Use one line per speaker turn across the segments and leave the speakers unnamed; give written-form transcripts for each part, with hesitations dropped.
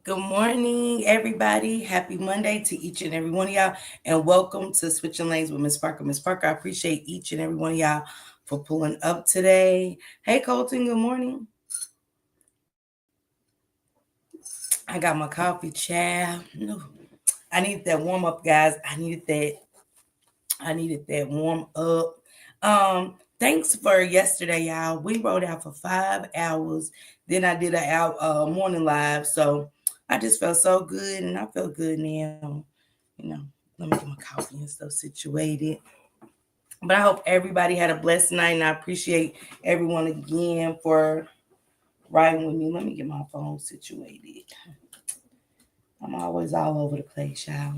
Good morning, everybody. Happy Monday to each and every one of y'all, and welcome to Switching Lanes with Miss Parker. Miss Parker, I appreciate each and every one of y'all for pulling up today. Hey, Colton. Good morning. I got my coffee, child. No, I needed that warm up, guys. I needed that. I needed that warm up. Thanks for yesterday, y'all. We rode out for 5 hours. Then I did a out morning live, so I just felt so good, and I feel good now. You know, let me get my coffee and stuff situated. But I hope everybody had a blessed night, and I appreciate everyone again for riding with me. Let me get my phone situated. I'm always all over the place, y'all.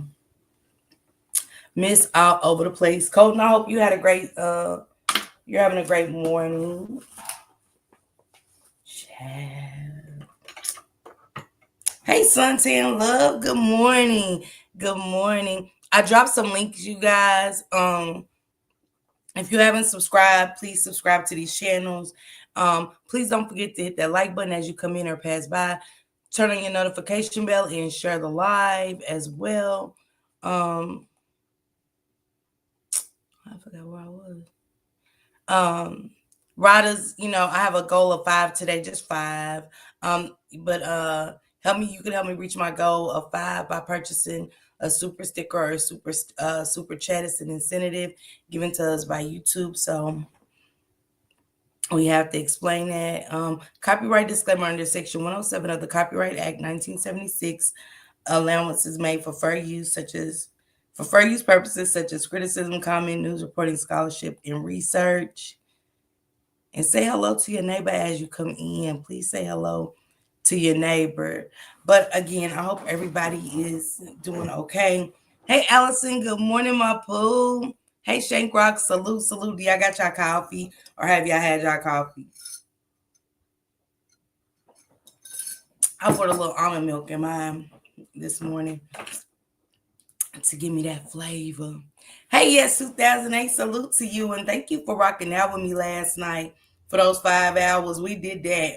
Miss all over the place. Colton, I hope you had a great you're having a great morning. Child. Hey, Suntan Love. Good morning. Good morning. I dropped some links, you guys. If you haven't subscribed, please subscribe to these channels. Please don't forget to hit that like button as you come in or pass by. Turn on your notification bell and share the live as well. I forgot where I was. Riders, I have a goal of 5 today, just 5. But you can help me reach my goal of 5 by purchasing a super sticker or a super chat. It's an incentive given to us by YouTube. So we have to explain that. Copyright disclaimer under Section 107 of the Copyright Act 1976. Allowances made for fair use purposes such as criticism, comment, news reporting, scholarship, and research. And say hello to your neighbor as you come in. Please say hello to your neighbor. But again, I hope everybody is doing okay. Hey, Allison, good morning, my poo. Hey, Shank Rock, salute. Do y'all got y'all coffee or have y'all had y'all coffee? I put a little almond milk in mine this morning to give me that flavor. Hey, yes, 2008, salute to you. And thank you for rocking out with me last night for those 5 hours. We did that.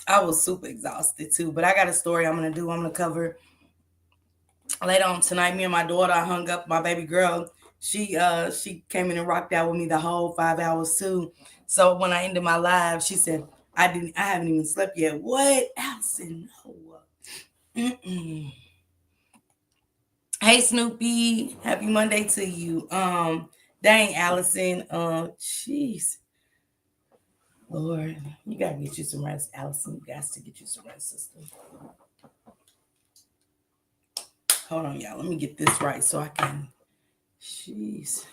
I was super exhausted too, but I got a story I'm going to cover later on tonight. Me and my daughter, I hung up my baby girl. She came in and rocked out with me the whole 5 hours too. So when I ended my live, she said, I haven't even slept yet. What? Allison, no. Mm-mm. Hey, Snoopy. Happy Monday to you. Dang, Allison. Jeez. Lord, you gotta get you some rest, Allison. You got to get you some rest, sister. Hold on, y'all. Let me get this right so I can. Jeez.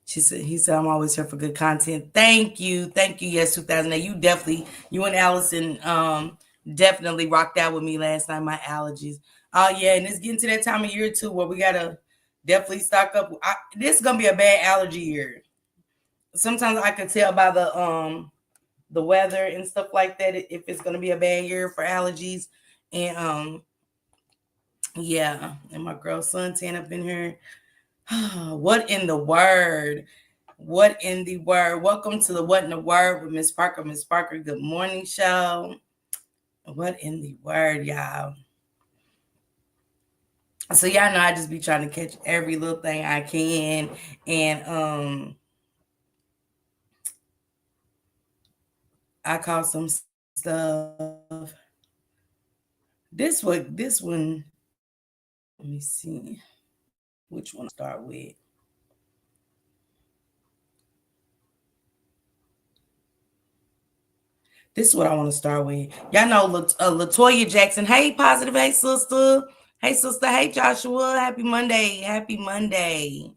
He said, I'm always here for good content. Thank you. Yes, 2008. You and Allison definitely rocked out with me last night. My allergies. Oh, yeah. And it's getting to that time of year, too, where we got to definitely stock up. This is going to be a bad allergy year. Sometimes I can tell by the weather and stuff like that if it's going to be a bad year for allergies. And yeah. And my girl Suntan up in here. What in the word? What in the word? Welcome to the What in the Word with Miss Parker. Miss Parker, good morning show. What in the word, y'all? So y'all know I just be trying to catch every little thing I can. And I caught some stuff. This one, let me see. Which one I start with? This is what I want to start with. Y'all know Latoya Jackson. Hey, positive. Hey, sister. Hey, sister. Hey, Joshua. Happy Monday. Happy Monday.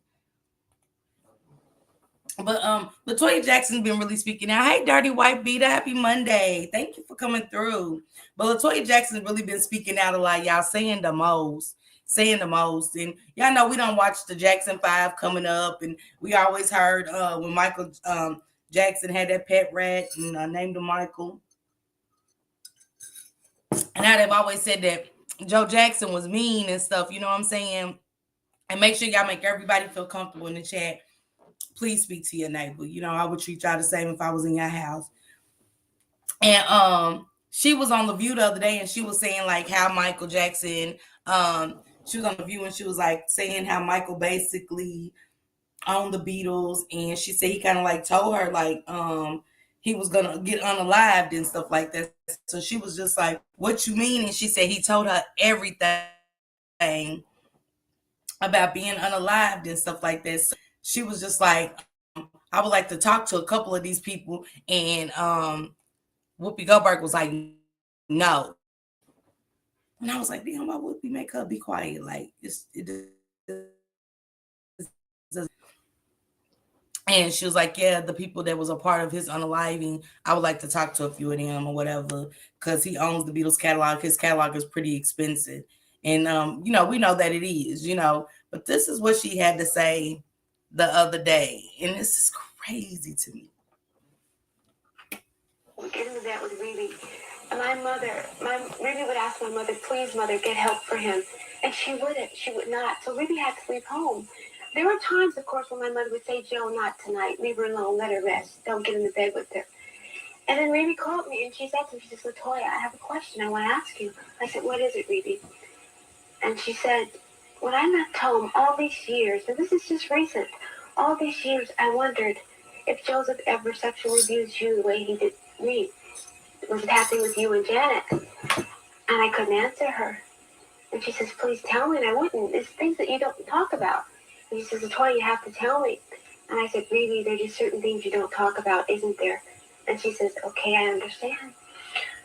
But Latoya Jackson's been really speaking out. Hey, Dirty White Beater. Happy Monday. Thank you for coming through. But Latoya Jackson's really been speaking out a lot, y'all, saying the most. And y'all know we don't watch the Jackson 5 coming up. And we always heard when Michael Jackson had that pet rat and named him Michael. And how they've always said that Joe Jackson was mean and stuff, you know what I'm saying? And make sure y'all make everybody feel comfortable in the chat. Please speak to your neighbor. You know, I would treat y'all the same if I was in your house. And she was on The View the other day, and she was saying like how Michael Jackson, she was on The View, and she was like saying how Michael basically owned the Beatles, and she said he kind of like told her like he was gonna get unalived and stuff like that. So she was just like, "What you mean?" And she said he told her everything about being unalived and stuff like that. So she was just like, I would like to talk to a couple of these people, and Whoopi Goldberg was like, no. And I was like, damn, why Whoopi make her be quiet? Like, it doesn't. And she was like, yeah, the people that was a part of his unaliving, I would like to talk to a few of them or whatever, because he owns the Beatles catalog. His catalog is pretty expensive. And, we know that it is, but this is what she had to say the other day. And this is crazy to me.
Get into that with Riri. Riri would ask my mother, please, mother, get help for him. And she wouldn't. She would not. So Riri had to leave home. There were times, of course, when my mother would say, Joe, not tonight. Leave her alone. Let her rest. Don't get in the bed with her. And then Riri called me, and she said to me, she says, Latoya, I have a question I want to ask you. I said, what is it, Riri? And she said, when I left home all these years, and this is just recent, all these years I wondered if Joseph ever sexually abused you the way he did me. Was it happening with you and Janet? And I couldn't answer her. And she says, please tell me. And I wouldn't. It's things that you don't talk about. And she says, Latoya, you have to tell me. And I said, really, there's just certain things you don't talk about, isn't there? And she says, okay, I understand.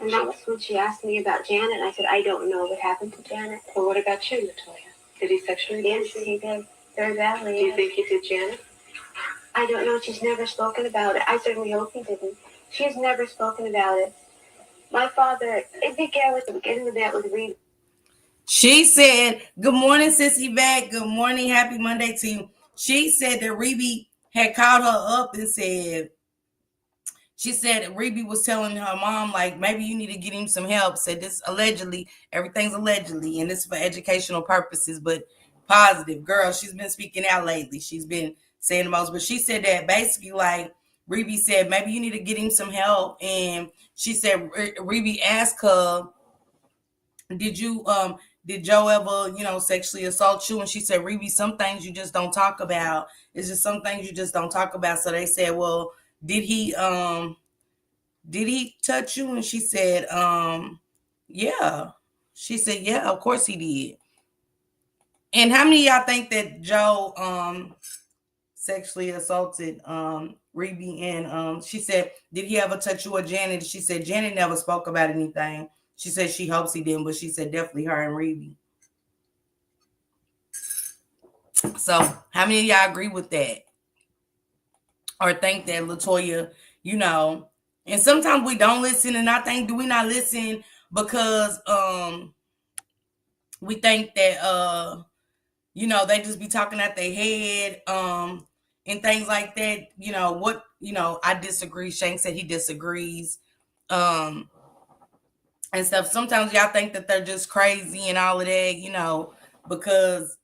And that was when she asked me about Janet. And I said, I don't know what happened to Janet.
Well, what about you, Latoya? Did he sexually abuse you?
Yes, he did. Very badly.
Do you think he did Janet?
I don't know. She's never spoken about it. I certainly hope he didn't. She's never spoken about it. My father, it began with getting to that with Reba.
She said, good morning, Sissy Back. Good morning. Happy Monday to you. She said that Rebe had called her up and said, she said Rebe was telling her mom, like, maybe you need to get him some help. Said this allegedly, everything's allegedly, and this for educational purposes, but positive. Girl, she's been speaking out lately. She's been saying the most, but she said that basically, like, Rebe said, maybe you need to get him some help. And she said, Rebe asked her, did Joe ever, sexually assault you? And she said, Rebe, some things you just don't talk about. It's just some things you just don't talk about. So they said, well, did he touch you? And she said, yeah. She said, yeah, of course he did. And how many of y'all think that Joe sexually assaulted Rebe? And she said, did he ever touch you or Janet? She said Janet never spoke about anything. She said she hopes he didn't, but she said definitely her and Rebe. So how many of y'all agree with that? Or think that Latoya, and sometimes we don't listen, and I think, do we not listen because we think that they just be talking out their head and things like that. I disagree. Shank said he disagrees. And stuff. Sometimes y'all think that they're just crazy and all of that, because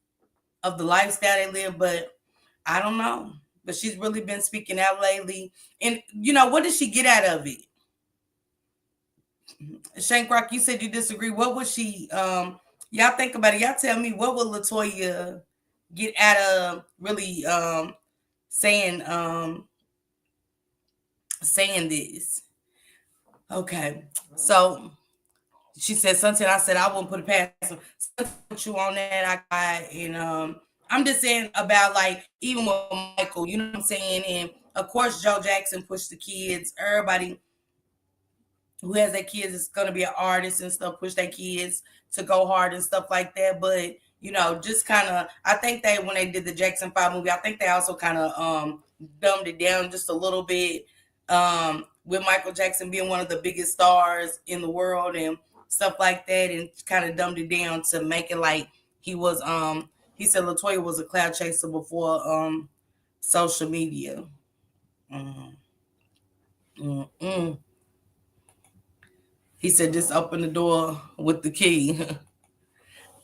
of the lifestyle they live, but I don't know. But she's really been speaking out lately. And what did she get out of it? Shank Rock, you said you disagree. What would she y'all think about it? Y'all tell me, what would Latoya get out of really saying this? Okay. So she said something. I said I wouldn't put it past her. Put you on that. And I'm just saying about, like, even with Michael, you know what I'm saying? And of course Joe Jackson pushed the kids. Everybody who has their kids is gonna be an artist and stuff, push their kids to go hard and stuff like that. But just kind of, I think they, when they did the Jackson 5 movie, I think they also kind of dumbed it down just a little bit, with Michael Jackson being one of the biggest stars in the world and stuff like that, and kind of dumbed it down to make it like he was he said Latoya was a cloud chaser before social media. He said just open the door with the key.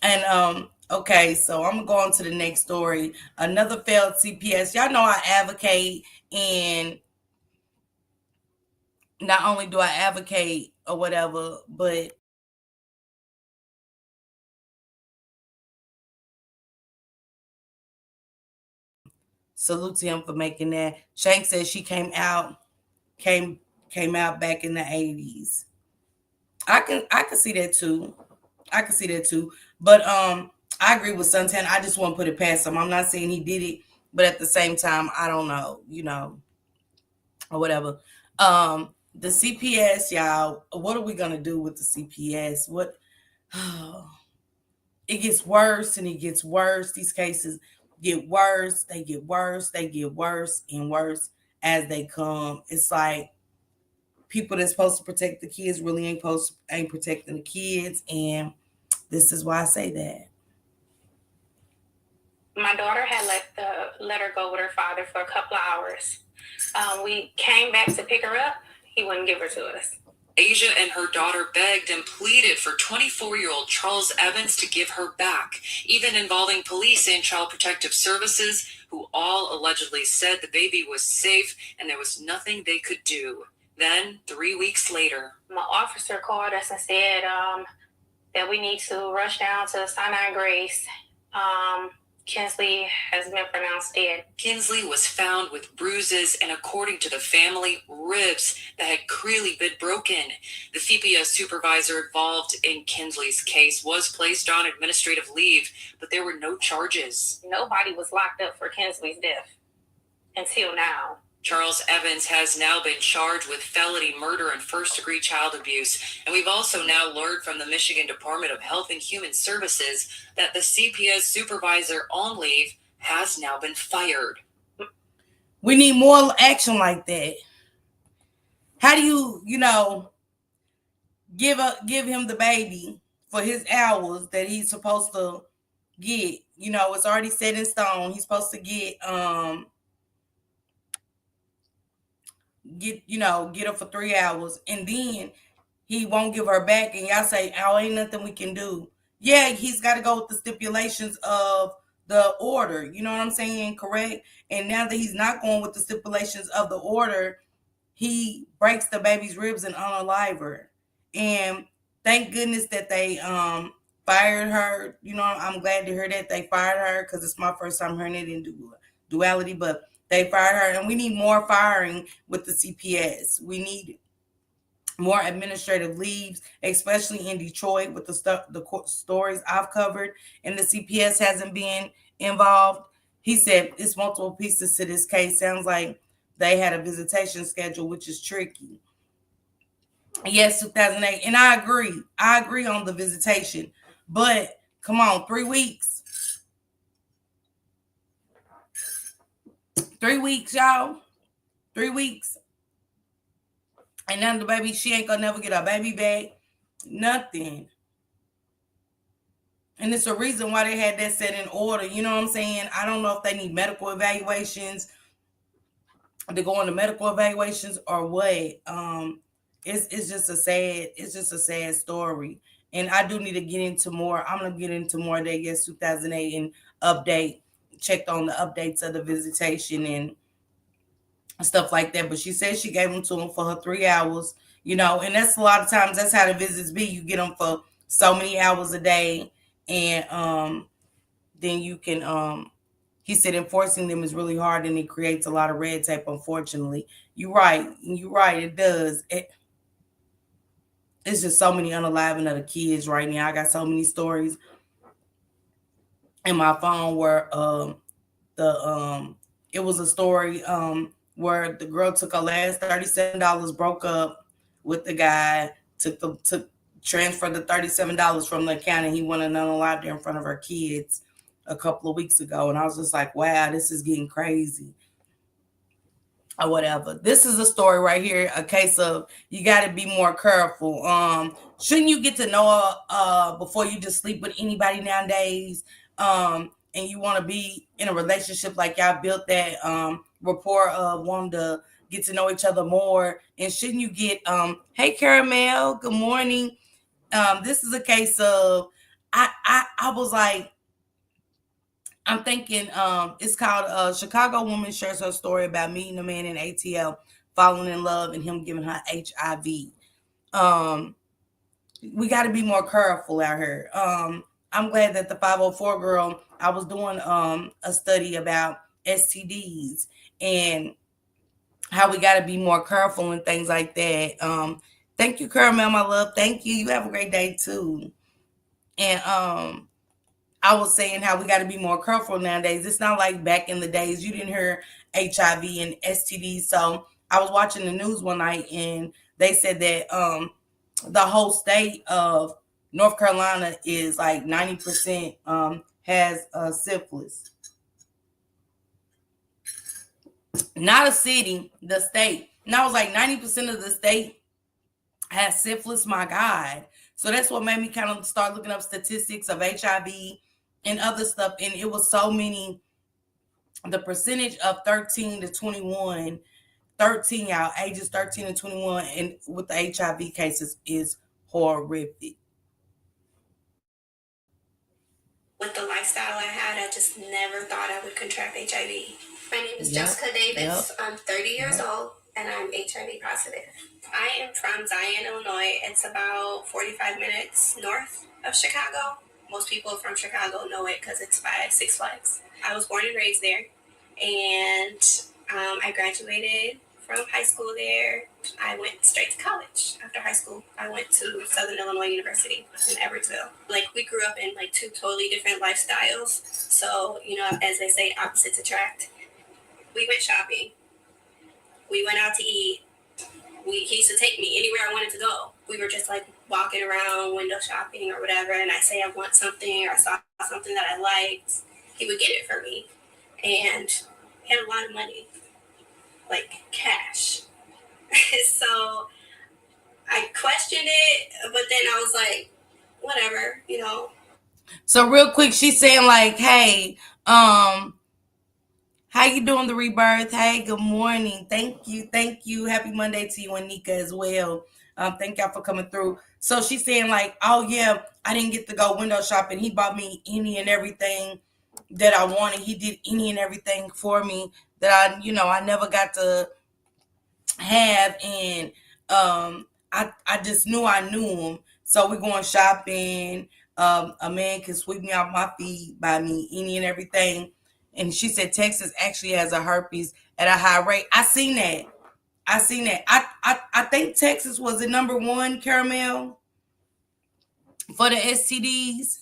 And okay, so I'm gonna go on to the next story. Another failed CPS. Y'all know I advocate and not only do I advocate or whatever, but salute to him for making that. Shank says she came out back in the 80s. I can see that too. I can see that too. But I agree with Suntan. I just want to put it past him. I'm not saying he did it, but at the same time, I don't know, or whatever. The CPS, y'all, what are we gonna do with the CPS? What it gets worse and it gets worse. These cases get worse, they get worse, they get worse and worse as they come. It's like people that's supposed to protect the kids really ain't protecting the kids, and this is why I say that.
My daughter had let her go with her father for a couple of hours. We came back to pick her up. He wouldn't give her to us.
Asia and her daughter begged and pleaded for 24-year-old Charles Evans to give her back, even involving police and Child Protective Services, who all allegedly said the baby was safe and there was nothing they could do. Then, 3 weeks later,
My officer called us and said that we need to rush down to Sinai Grace. Kinsley has been pronounced dead.
Kinsley was found with bruises and, according to the family, ribs that had clearly been broken. The FEPA supervisor involved in Kinsley's case was placed on administrative leave, but there were no charges.
Nobody was locked up for Kinsley's death until now.
Charles Evans has now been charged with felony murder and first-degree child abuse. And we've also now learned from the Michigan Department of Health and Human Services that the CPS supervisor on leave has now been fired.
We need more action like that. How do you give him the baby for his hours that he's supposed to get? It's already set in stone. He's supposed to get her for 3 hours, and then he won't give her back, and y'all say, oh, ain't nothing we can do. Yeah, he's got to go with the stipulations of the order. You know what I'm saying? Correct. And now that he's not going with the stipulations of the order, he breaks the baby's ribs and unalive her. And thank goodness that they fired her. I'm glad to hear that they fired her, because it's my first time hearing it in duality, but they fired her, and we need more firing with the CPS. We need more administrative leaves, especially in Detroit with the stories I've covered, and the CPS hasn't been involved. He said it's multiple pieces to this case. Sounds like they had a visitation schedule, which is tricky. Yes, 2008, and I agree. I agree on the visitation, but come on, 3 weeks. 3 weeks, y'all. 3 weeks. And now the baby, she ain't gonna never get her baby back. Nothing. And it's a reason why they had that set in order. You know what I'm saying? I don't know if they need medical evaluations, to go into medical evaluations or what. It's just a sad story. And I do need to get into more. I'm gonna get into more that yes 2008 and checked on the updates of the visitation and stuff like that. But she said she gave them to him for her 3 hours, and that's a lot of times that's how the visits be. You get them for so many hours a day, and then you can he said enforcing them is really hard and it creates a lot of red tape, unfortunately. You're right, it does. It's just so many unaliving of the kids right now. I got so many stories in my phone where it was a story where the girl took her last $37, broke up with the guy, transferred the $37 from the account, and he went and unalived her in front of her kids a couple of weeks ago. And I was just like, wow, this is getting crazy. Or whatever. This is a story right here, a case of you got to be more careful. Shouldn't you get to know before you just sleep with anybody nowadays? And you want to be in a relationship like y'all built that rapport of wanting to get to know each other more. And shouldn't you get hey Caramel, good morning. This is a case of I was like, I'm thinking it's called Chicago Woman Shares Her Story About Meeting a Man in ATL. falling in love and him giving her HIV. We got to be more careful out here. I'm glad that the 504 girl, I was doing a study about STDs and how we got to be more careful and things like that. Thank you, Caramel, my love. Thank you. You have a great day too. And I was saying how we got to be more careful nowadays. It's not like back in the days you didn't hear HIV and STDs. So I was watching the news one night and they said that the whole state of North Carolina is like 90% has syphilis. Not a city, the state. And I was like 90% of the state has syphilis, my God. So that's what made me kind of start looking up statistics of HIV and other stuff. And it was so many, the percentage of 13 to 21, 13 y'all, ages 13 to 21 and with the HIV cases is horrific.
With the lifestyle I had, I just never thought I would contract HIV. My name is Jessica Davis. I'm 30 years old and I'm HIV positive. I am from Zion, Illinois. It's about 45 minutes north of Chicago. Most people from Chicago know it because it's by Six Flags. I was born and raised there, and I graduated from high school there. I went straight to college after high school. I went to Southern Illinois University in Edwardsville. Like, we grew up in like two totally different lifestyles. So, you know, as they say, opposites attract. We went shopping. We went out to eat. He used to take me anywhere I wanted to go. We were just like walking around window shopping or whatever, and I say I want something or I saw something that I liked. He would get it for me, and he had a lot of money, like cash. So I questioned it, but then I was like, whatever, you know.
So real quick, she's saying like, hey, how you doing, the Rebirth? Hey, good morning. Thank you. Happy Monday to you and Nika as well. Thank y'all for coming through. So she's saying like, oh yeah, I didn't get to go window shopping. He bought me any and everything that I wanted. He did any and everything for me that I never got to have. And I just knew I knew him. So we're going shopping. A man can sweep me off my feet, buy me any and everything. And she said Texas actually has a herpes at a high rate. I seen that. I think Texas was the number one, Caramel, for the STDs.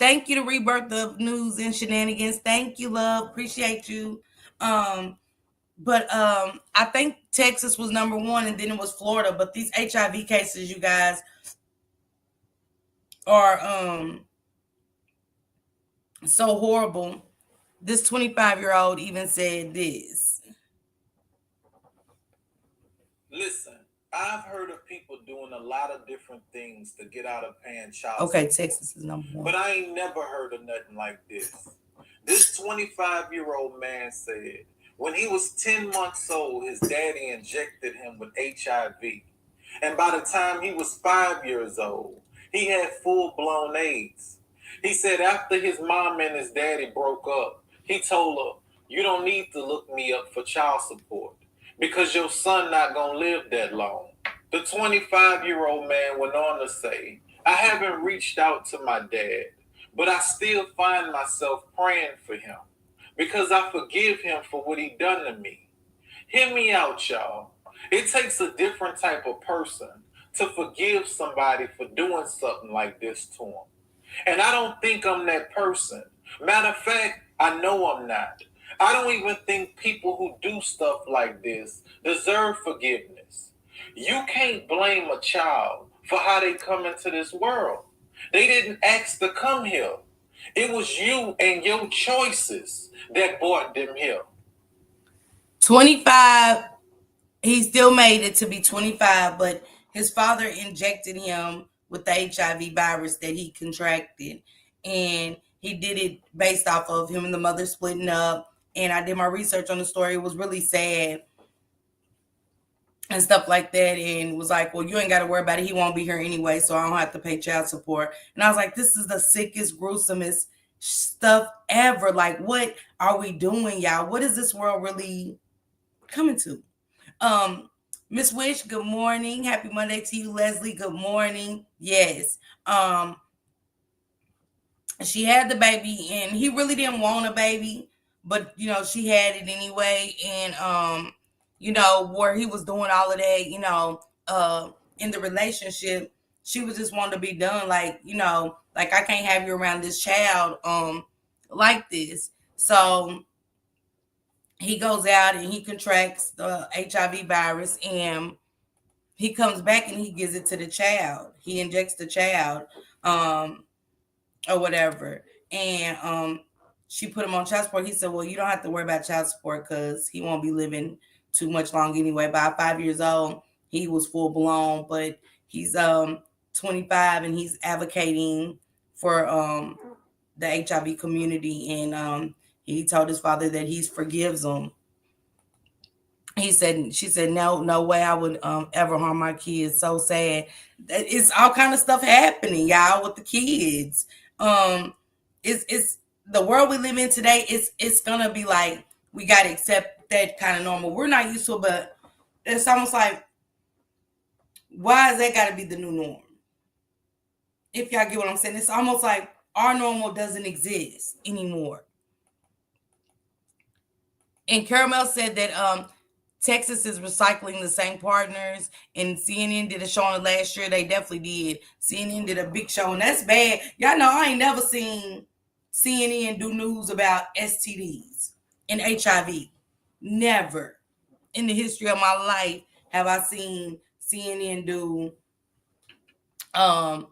Thank you to Rebirth of News and Shenanigans. Thank you, love. Appreciate you. But I think Texas was number one, and then it was Florida. But these HIV cases, you guys, are so horrible. This 25-year-old even said this.
Listen, I've heard of people doing a lot of different things to get out of paying child
Okay,
support,
Texas is number one.
but I ain't never heard of nothing like this. This 25-year-old man said when he was 10 months old, his daddy injected him with HIV. And by the time he was 5 years old, he had full-blown AIDS. He said after his mom and his daddy broke up, he told her, you don't need to look me up for child support because your son not going to live that long. The 25-year-old man went on to say, I haven't reached out to my dad, but I still find myself praying for him because I forgive him for what he done to me. Hear me out, y'all. It takes a different type of person to forgive somebody for doing something like this to him. And I don't think I'm that person. Matter of fact, I know I'm not. I don't even think people who do stuff like this deserve forgiveness. You can't blame a child for how they come into this world. They didn't ask to come here. It was you and your choices that brought them here.
25, he still made it to be 25, but his father injected him with the HIV virus that he contracted. And he did it based off of him and the mother splitting up. And I did my research on the story. It was really sad and stuff like that. And was like, well, you ain't got to worry about it. He won't be here anyway, so I don't have to pay child support. And I was like, this is the sickest, gruesomest stuff ever. Like, what are we doing, y'all? What is this world really coming to? Miss Wish, good morning. Happy Monday to you. Leslie, good morning. Yes. She had the baby and he really didn't want a baby, but she had it anyway. And where he was doing all of that, in the relationship, she was just wanting to be done. Like, like I can't have you around this child like this. So he goes out and he contracts the HIV virus, and he comes back and he gives it to the child. He injects the child, or whatever. And she put him on child support. He said, well, you don't have to worry about child support because he won't be living too much long anyway. By 5 years old, he was full blown, but he's 25 and he's advocating for the HIV community. And he told his father that he forgives him. She said, no way I would ever harm my kids. So sad. It's all kind of stuff happening, y'all, with the kids. It's the world we live in today. It's gonna be like we gotta accept that kind of normal. We're not used to it, but it's almost like, why is that gotta be the new norm? If y'all get what I'm saying, it's almost like our normal doesn't exist anymore. And Caramel said that Texas is recycling the same partners, and CNN did a show on it last year. They definitely did. CNN did a big show, and that's bad. Y'all know I ain't never seen CNN do news about STDs and HIV. Never in the history of my life have I seen CNN do a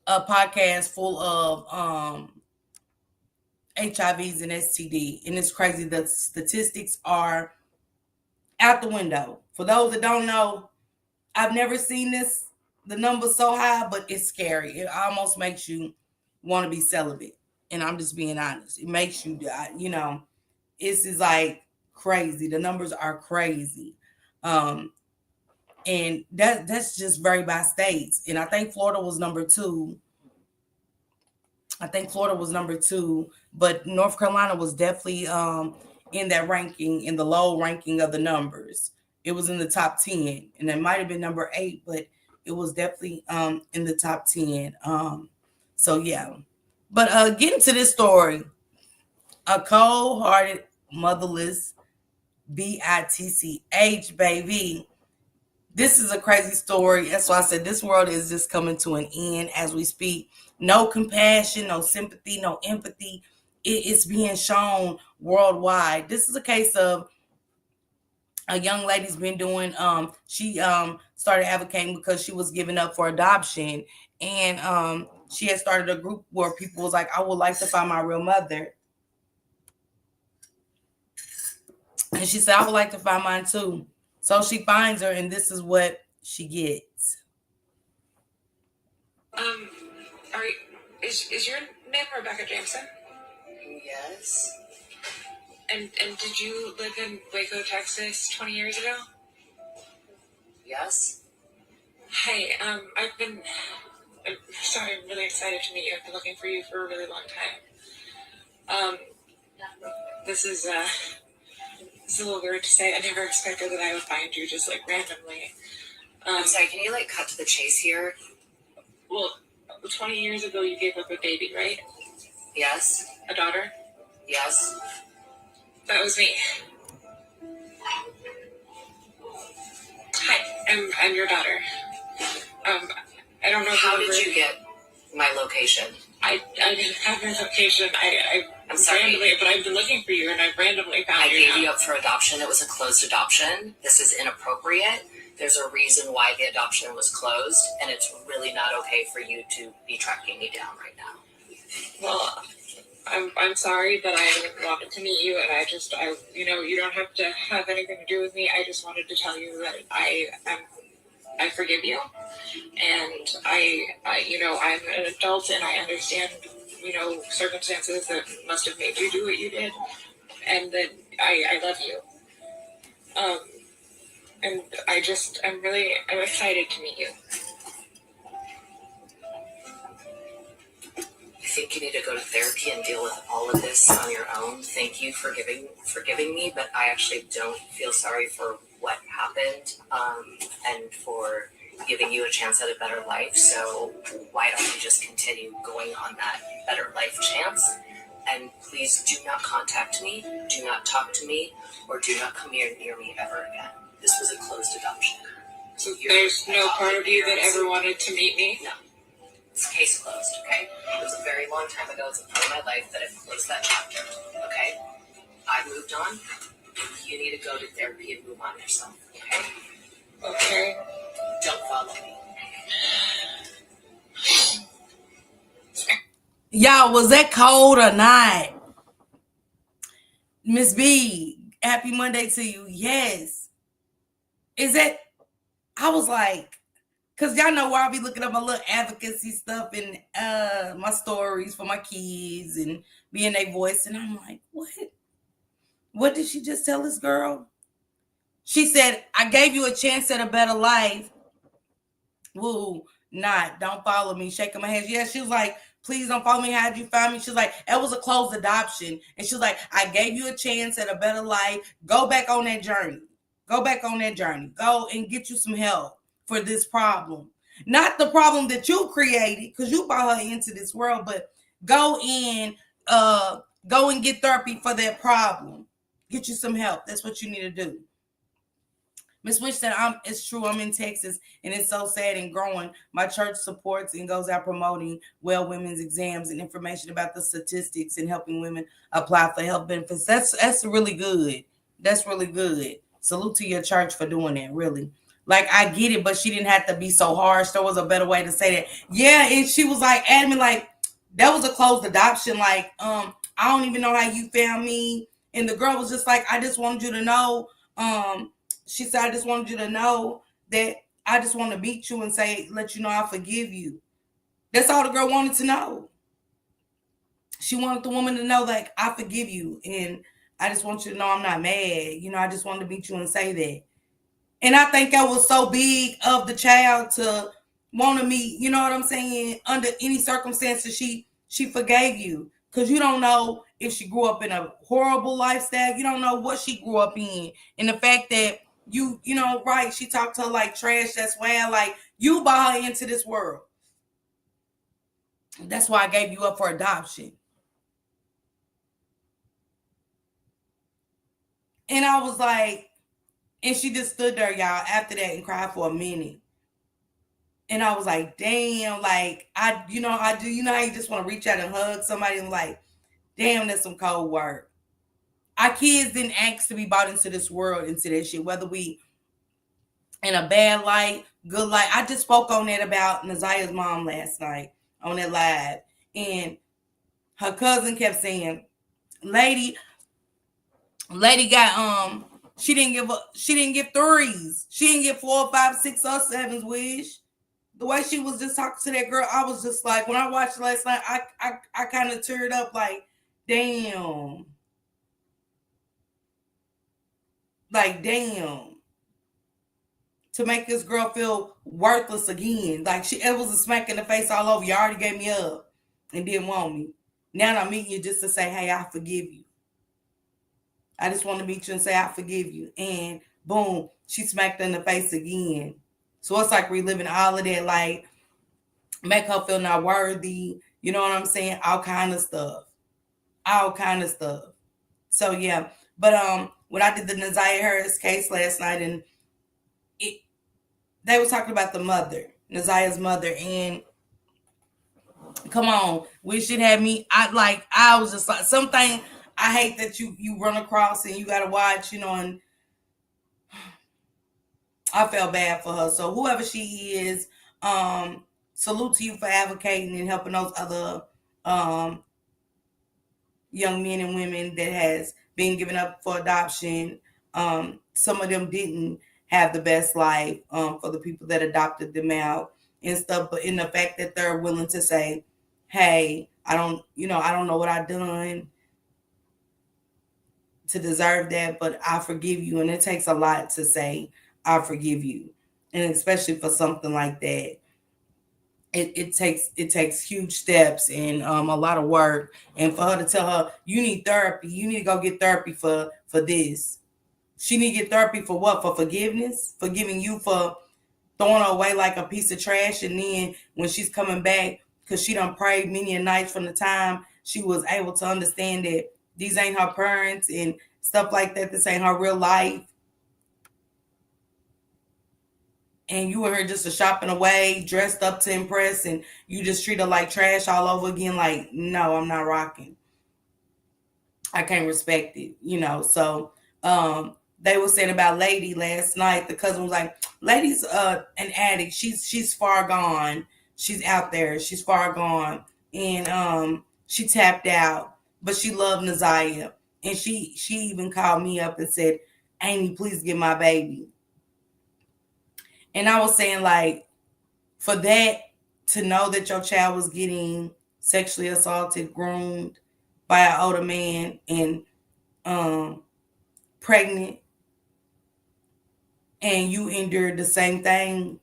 podcast full of HIVs and STD. And it's crazy. The statistics are out the window. For those that don't know, I've never seen this, the number's so high, but it's scary. It almost makes you want to be celibate. And I'm just being honest. It makes you, it's just like crazy. The numbers are crazy. And that's just vary by states. And I think Florida was number 2. But North Carolina was definitely in that ranking, in the low ranking of the numbers. It was in the top 10, and it might have been number 8, but it was definitely in the top 10. So yeah. But getting to this story, a cold-hearted, motherless bitch baby. This is a crazy story. That's why I said this world is just coming to an end as we speak. No compassion, no sympathy, no empathy. It's being shown worldwide. This is a case of a young lady's been doing, she started advocating because she was giving up for adoption. And she had started a group where people was like, I would like to find my real mother. And she said, I would like to find mine too. So she finds her, and this is what she gets.
Is your name Rebecca Jameson?
Yes.
And did you live in Waco, Texas 20 years ago?
Yes.
Hey, I'm really excited to meet you. I've been looking for you for a really long time. This is a little weird to say. I never expected that I would find you just like randomly.
I'm sorry, can you cut to the chase here?
Well, 20 years ago you gave up a baby, right?
Yes.
A daughter?
Yes.
That was me. Hi, I'm your daughter. I don't know.
How did you get my location?
I didn't have your location.
I'm sorry,
randomly, but I've been looking for you, and I've randomly found you.
I gave you up for adoption. It was a closed adoption. This is inappropriate. There's a reason why the adoption was closed, and it's really not okay for you to be tracking me down right now.
Well, I'm sorry that I wanted to meet you, and I you don't have to have anything to do with me. I just wanted to tell you that I forgive you, and I'm an adult, and I understand, circumstances that must have made you do what you did, and that I love you. And I'm excited to meet you.
I think you need to go to therapy and deal with all of this on your own. Thank you for forgiving me, but I actually don't feel sorry for
what happened, and for giving you a chance at a better life. So why don't you just continue going on that better life chance? And please do not contact me, do not talk to me, or do not come near me ever again. This was a closed adoption.
So there's no part of you that ever wanted to meet me?
No. It's case closed, okay? It was a very long time ago. It's a part of my life that I've closed that chapter, okay? I moved on. You need to go to therapy and move on yourself, okay?
Okay.
Don't follow me.
Y'all, was that cold or not? Miss B, happy Monday to you. Yes. Is that, I was like, because y'all know where I'll be looking up my little advocacy stuff and my stories for my kids and being their voice. And I'm like, what? What did she just tell this girl? She said, I gave you a chance at a better life. Woo, not. Don't follow me. Shaking my head. Yeah, she was like, please don't follow me. How'd you find me? She's like, that was a closed adoption. And she's like, I gave you a chance at a better life. Go back on that journey. Go back on that journey. Go and get you some help for this problem. Not the problem that you created, because you brought her into this world, but go and get therapy for that problem. Get you some help. That's what you need to do. Miss Witch said, it's true, I'm in Texas, and it's so sad and growing. My church supports and goes out promoting well women's exams and information about the statistics and helping women apply for health benefits. That's really good. That's really good. Salute to your church for doing that, really. Like, I get it, but she didn't have to be so harsh. There was a better way to say that. Yeah, and she was like, adamant, like, that was a closed adoption. Like, I don't even know how you found me. And the girl was just like, I just wanted you to know, she said, I just wanted you to know that I just want to meet you and say, let you know I forgive you. That's all the girl wanted to know. She wanted the woman to know, like, I forgive you. And I just want you to know I'm not mad. You know, I just wanted to meet you and say that. And I think that was so big of the child to want to meet, you know what I'm saying? Under any circumstances, she forgave you. Because you don't know if she grew up in a horrible lifestyle. You don't know what she grew up in. And the fact that you know, right, she talked to her like trash. That's why, like, you brought her into this world. That's why I gave you up for adoption. And I was like, and she just stood there, y'all, after that and cried for a minute. And I was like, damn, like, you know how you just want to reach out and hug somebody and like, damn, that's some cold work. Our kids didn't ask to be brought into this world, into that shit, whether we in a bad light, good light. I just spoke on that about Nazia's mom last night on that live. And her cousin kept saying, lady got, she didn't give threes. She didn't get 4, 5, 6, or 7s, Wish. The way she was just talking to that girl, I was just like, when I watched it last night, I kind of teared up like, damn. Like, damn. To make this girl feel worthless again. Like, it was a smack in the face all over. You already gave me up and didn't want me. Now I'm meeting you just to say, hey, I forgive you. I just want to meet you and say, I forgive you. And boom, she smacked her in the face again. So it's like reliving all of that, like, make her feel not worthy. You know what I'm saying? All kind of stuff. So, yeah. But when I did the Nazia Harris case last night, and they were talking about the mother, Nazia's mother, and come on, we should have me. I was just like, something I hate that you run across and you got to watch, you know, and I felt bad for her. So whoever she is, salute to you for advocating and helping those other young men and women that has been given up for adoption. Some of them didn't have the best life for the people that adopted them out and stuff. But in the fact that they're willing to say, hey, I don't know what I've done to deserve that, but I forgive you. And it takes a lot to say, I forgive you. And especially for something like that, it takes huge steps and a lot of work. And for her to tell her, you need therapy, you need to go get therapy for this. She need to get therapy for what? For forgiveness? Forgiving you for throwing her away like a piece of trash. And then when she's coming back, because she done prayed many a night from the time she was able to understand that these ain't her parents and stuff like that. This ain't her real life. And you and her just a shopping away, dressed up to impress, and you just treat her like trash all over again. Like, no, I'm not rocking. I can't respect it, So they were saying about Lady last night. The cousin was like, Lady's an addict. She's far gone. She's out there. She's far gone. And she tapped out. But she loved Naziah. And she even called me up and said, Amy, please get my baby. And I was saying, like, for that, to know that your child was getting sexually assaulted, groomed by an older man, and pregnant, and you endured the same thing,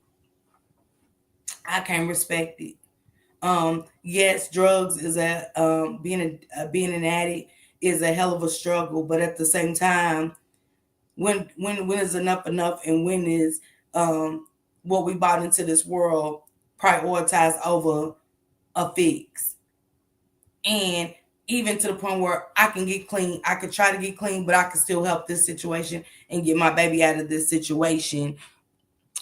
I can't respect it. Yes, drugs is being an addict is a hell of a struggle, but at the same time, when is enough, and when is what we brought into this world prioritized over a fix? And even to the point where I can get clean, I could try to get clean, but I can still help this situation and get my baby out of this situation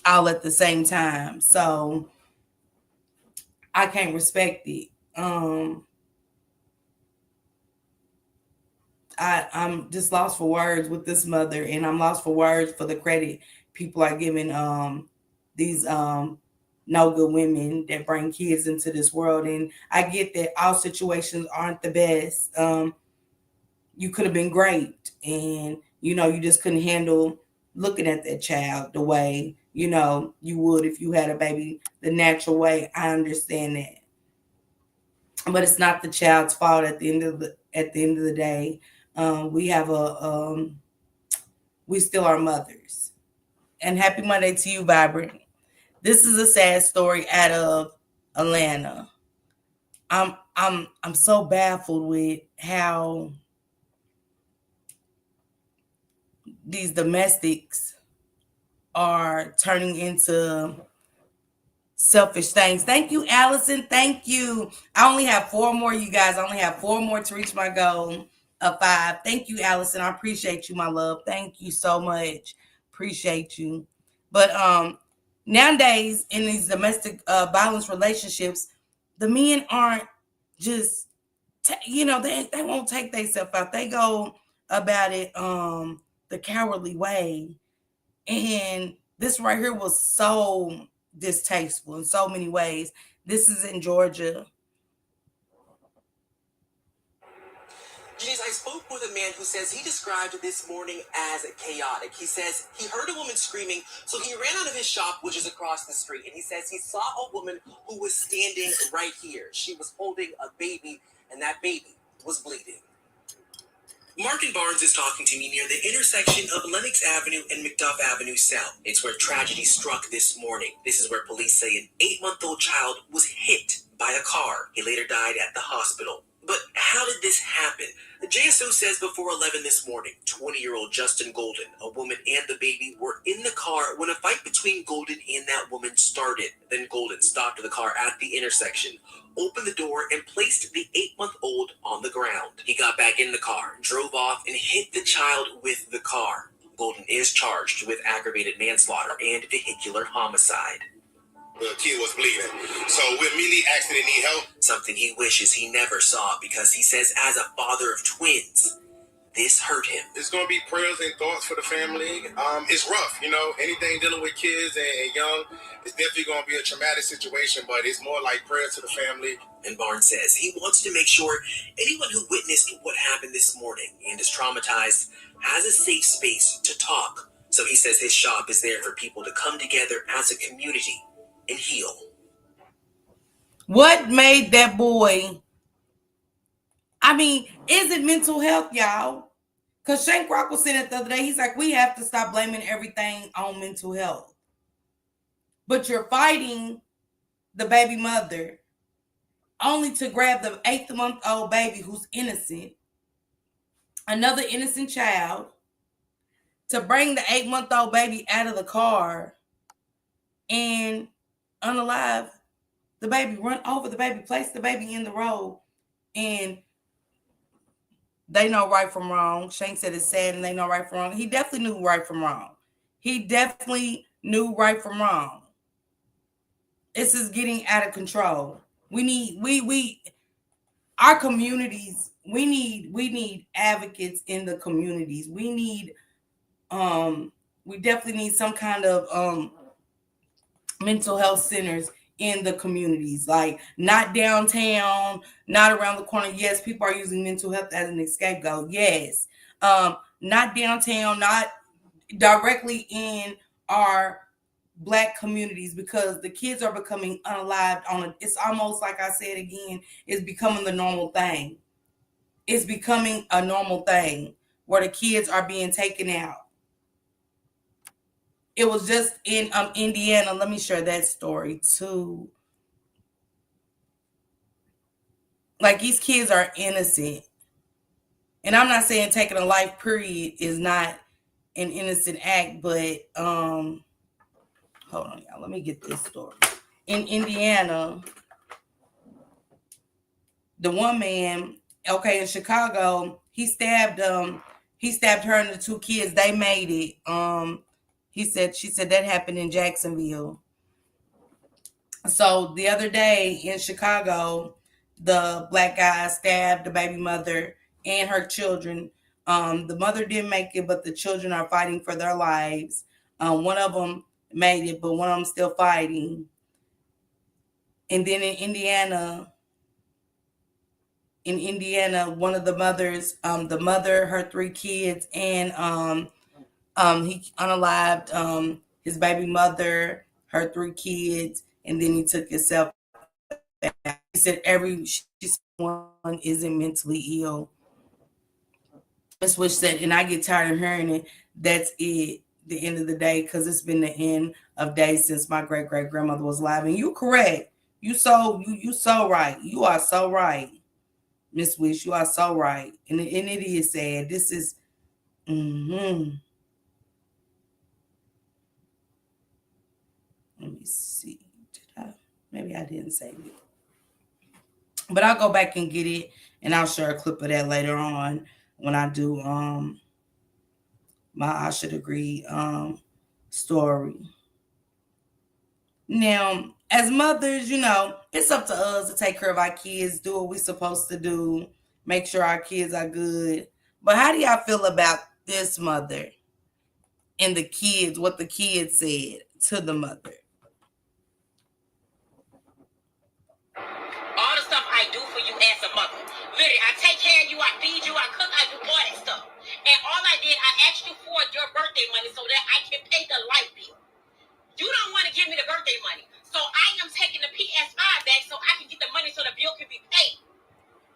all at the same time. So I can't respect it. I'm just lost for words with this mother, and I'm lost for words for the credit people are giving these no good women that bring kids into this world. And I get that all situations aren't the best. You could have been great, and you just couldn't handle looking at that child the way you would if you had a baby the natural way. I understand that, but it's not the child's fault at the end of the day. We have we still are mothers. And happy Monday to you, Vibrant. This is a sad story out of Atlanta. I'm so baffled with how these domestics are turning into selfish things. Thank you, Allison. Thank you. I only have 4 more, you guys. I only have 4 more to reach my goal of 5. Thank you, Allison. I appreciate you, my love. Thank you so much. Appreciate you. But nowadays, in these domestic violence relationships, the men aren't just, they won't take themselves out. They go about it the cowardly way. And this right here was so distasteful in so many ways. This is in Georgia.
Janice, I spoke with a man who says he described this morning as chaotic. He says he heard a woman screaming, so he ran out of his shop, which is across the street, and he says he saw a woman who was standing right here. She was holding a baby, and that baby was bleeding. Martin Barnes is talking to me near the intersection of Lenox Avenue and McDuff Avenue South. It's where tragedy struck this morning. This is where police say an 8-month-old child was hit by a car. He later died at the hospital. But how did this happen? The JSO says before 11 this morning, 20-year-old Justin Golden, a woman and the baby were in the car when a fight between Golden and that woman started. Then Golden stopped the car at the intersection, opened the door, and placed the 8-month-old on the ground. He got back in the car, drove off, and hit the child with the car. Golden is charged with aggravated manslaughter and vehicular homicide.
The kid was bleeding, so we immediately asked him if he need help.
Something he wishes he never saw, because he says as a father of twins, this hurt him.
It's going to be prayers and thoughts for the family. It's rough, anything dealing with kids and young, it's definitely going to be a traumatic situation, but it's more like prayers to the family.
And Barnes says he wants to make sure anyone who witnessed what happened this morning and is traumatized has a safe space to talk. So he says his shop is there for people to come together as a community and heal.
What made that boy? Is it mental health, y'all? Because Shank Rock was saying it the other day. He's like, we have to stop blaming everything on mental health. But you're fighting the baby mother only to grab the 8-month-old baby who's innocent, another innocent child, to bring the 8-month-old baby out of the car and unalive the baby, run over the baby, place the baby in the road, and they know right from wrong. Shank said it's sad and they know right from wrong. He definitely knew right from wrong. He definitely knew right from wrong. This is getting out of control. We need our communities, we need advocates in the communities. We definitely need some kind of mental health centers in the communities, like not downtown, not around the corner. Yes, people are using mental health as an scapegoat. Yes. Not downtown, not directly in our Black communities, because the kids are becoming unalived it's almost like I said again, it's becoming the normal thing. It's becoming a normal thing where the kids are being taken out. It was just in Indiana. Let me share that story too. Like, these kids are innocent. And I'm not saying taking a life period is not an innocent act, but hold on, y'all. Let me get this story. In Indiana, the one man, in Chicago, he stabbed her and the 2 kids. They made it. She said that happened in Jacksonville. So the other day in Chicago, the Black guy stabbed the baby mother and her children. The mother didn't make it, but the children are fighting for their lives. One of them made it, but one of them still fighting. And then in Indiana, one of the mothers, the mother, her 3 kids, and he unalived his baby mother, her 3 kids, and then he took himself back. He said everyone isn't mentally ill. That's what she said, and I get tired of hearing it. That's it, the end of the day, because it's been the end of days since my great-great-grandmother was alive. And you're correct. You so right. You are so right, Miss Wish. You are so right. And it is sad. This is Let me see. Maybe I didn't save it. But I'll go back and get it, and I'll share a clip of that later on when I do my I Should Agree story. Now, as mothers, it's up to us to take care of our kids, do what we're supposed to do, make sure our kids are good. But how do y'all feel about this mother and the kids, what the kids said to the mother?
All the stuff I do for you as a mother. Literally, I take care of you, I feed you, I cook, I do all that stuff. And all I did, I asked you for your birthday money so that I can pay the light bill. You don't want to give me the birthday money. So I am taking the PS5 back so I can get the money so the bill can be paid.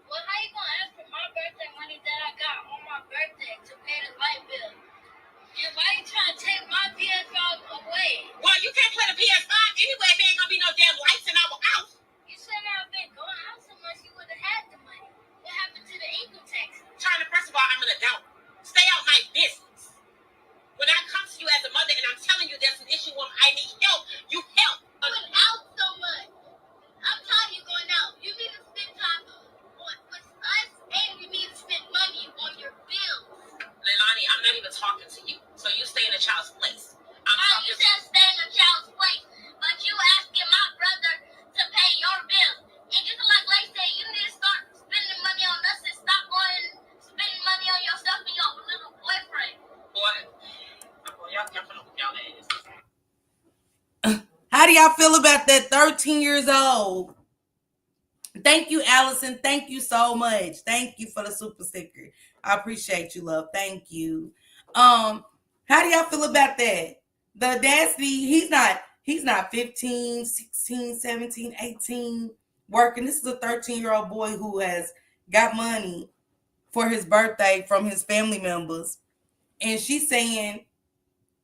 Well, how you going to ask for my birthday money that I got on my birthday to pay the light bill? And why you trying to take my PS5 away?
Well, you can't play the PS5 anyway if there ain't going to be no damn lights in our house.
You said I've been going out so much you would have had the money. What happened to the income tax?
China, first of all, I'm an adult. Stay out my business. When I come to you as a mother and I'm telling you there's an issue where I need help, you help.
You're going out so much. I'm tired of you going out. You need to spend time with us, and you need to spend money on your bills.
Leilani, I'm not even talking to you. So you stay in a child's place.
You said stay in a child's place, but you asking my brother to pay your bills. And just like Lay said, you need to start spending money on us and stop spending money on yourself and your little boyfriend.
How do y'all feel about that? 13 years old. Thank you, Allison. Thank you so much. Thank you for the super sticker. I appreciate you, love. Thank you. How do y'all feel about that? The audacity, he's not 15, 16, 17, 18 working. This is a 13-year-old boy who has got money for his birthday from his family members. And she's saying,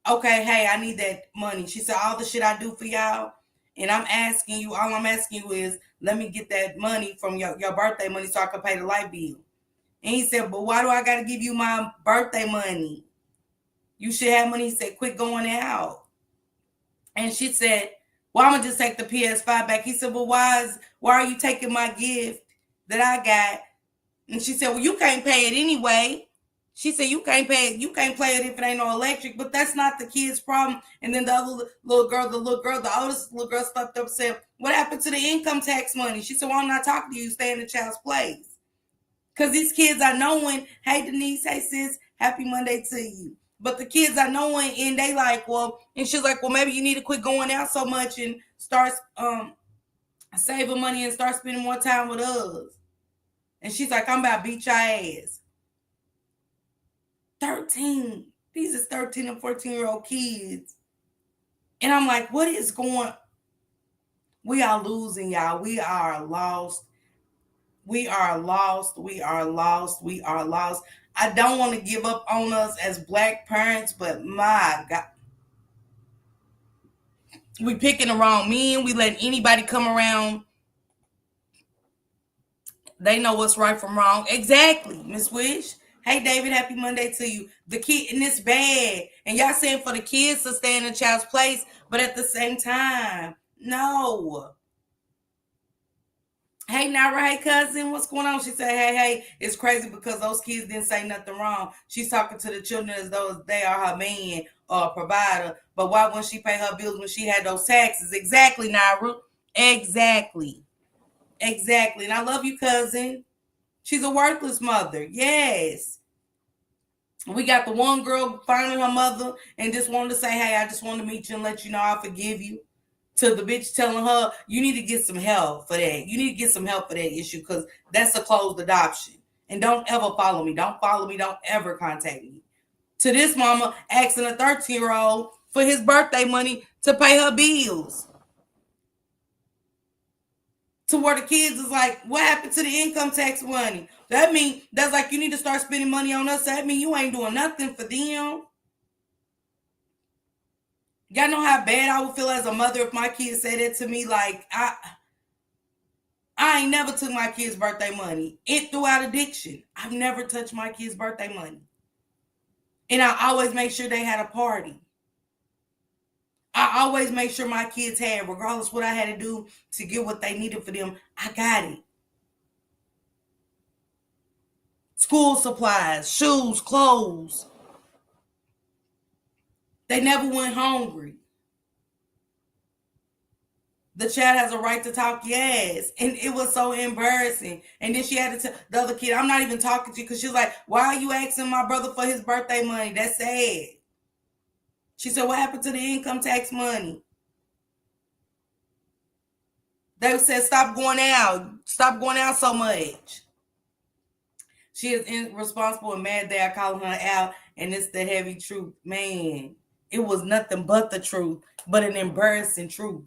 okay, hey, I need that money. She said, all the shit I do for y'all, and all I'm asking you is, let me get that money from your birthday money so I can pay the light bill. And he said, but why do I got to give you my birthday money? You should have money. He said, quit going out. And she said, well, I'm going to just take the PS5 back. He said, well, why are you taking my gift that I got? And she said, well, you can't pay it anyway. She said, you can't pay it. You can't play it if it ain't no electric. But that's not the kid's problem. And then the other the oldest little girl stepped up and said, what happened to the income tax money? She said, well, I'm not talking to you. Stay in the child's place. Because these kids are knowing, hey, Denise, hey, sis, happy Monday to you. But the kids are knowing, and they like, well, and she's like, well, maybe you need to quit going out so much and start saving money and start spending more time with us. And she's like, I'm about to beat your ass. 13. These are 13 and 14-year-old kids. And I'm like, what is going on? We are losing, y'all. We are lost. We are lost. We are lost. We are lost. I don't want to give up on us as Black parents, but my God. We picking the wrong men. We letting anybody come around. They know what's right from wrong. Exactly, Miss Wish. Hey, David, happy Monday to you. The kid, and it's bad. And y'all saying for the kids to stay in the child's place, but at the same time, no. Hey, Nara, hey, cousin, what's going on? She said, hey, it's crazy because those kids didn't say nothing wrong. She's talking to the children as though they are her man or provider. But why wouldn't she pay her bills when she had those taxes? Exactly, Nara. Exactly. And I love you, cousin. She's a worthless mother. Yes. We got the one girl finding her mother and just wanted to say, hey, I just want to meet you and let you know I forgive you. To the bitch telling her, you need to get some help for that. You need to get some help for that issue because that's a closed adoption. And don't ever follow me. Don't follow me. Don't ever contact me. To this mama asking a 13-year-old for his birthday money to pay her bills. To where the kids is like, what happened to the income tax money? That means that's like you need to start spending money on us. That means you ain't doing nothing for them. Y'all know how bad I would feel as a mother if my kids said that to me. Like, I ain't never took my kids' birthday money. It throughout addiction. I've never touched my kids' birthday money. And I always make sure they had a party. I always make sure my kids had, regardless what I had to do to get what they needed for them, I got it. School supplies, shoes, clothes. They never went hungry. The child has a right to talk, yes. And it was so embarrassing. And then she had to tell the other kid, I'm not even talking to you, because she was like, why are you asking my brother for his birthday money? That's sad. She said, what happened to the income tax money? They said, stop going out. Stop going out so much. She is irresponsible and mad that I call her out, and it's the heavy truth. Man, it was nothing but the truth, but an embarrassing truth.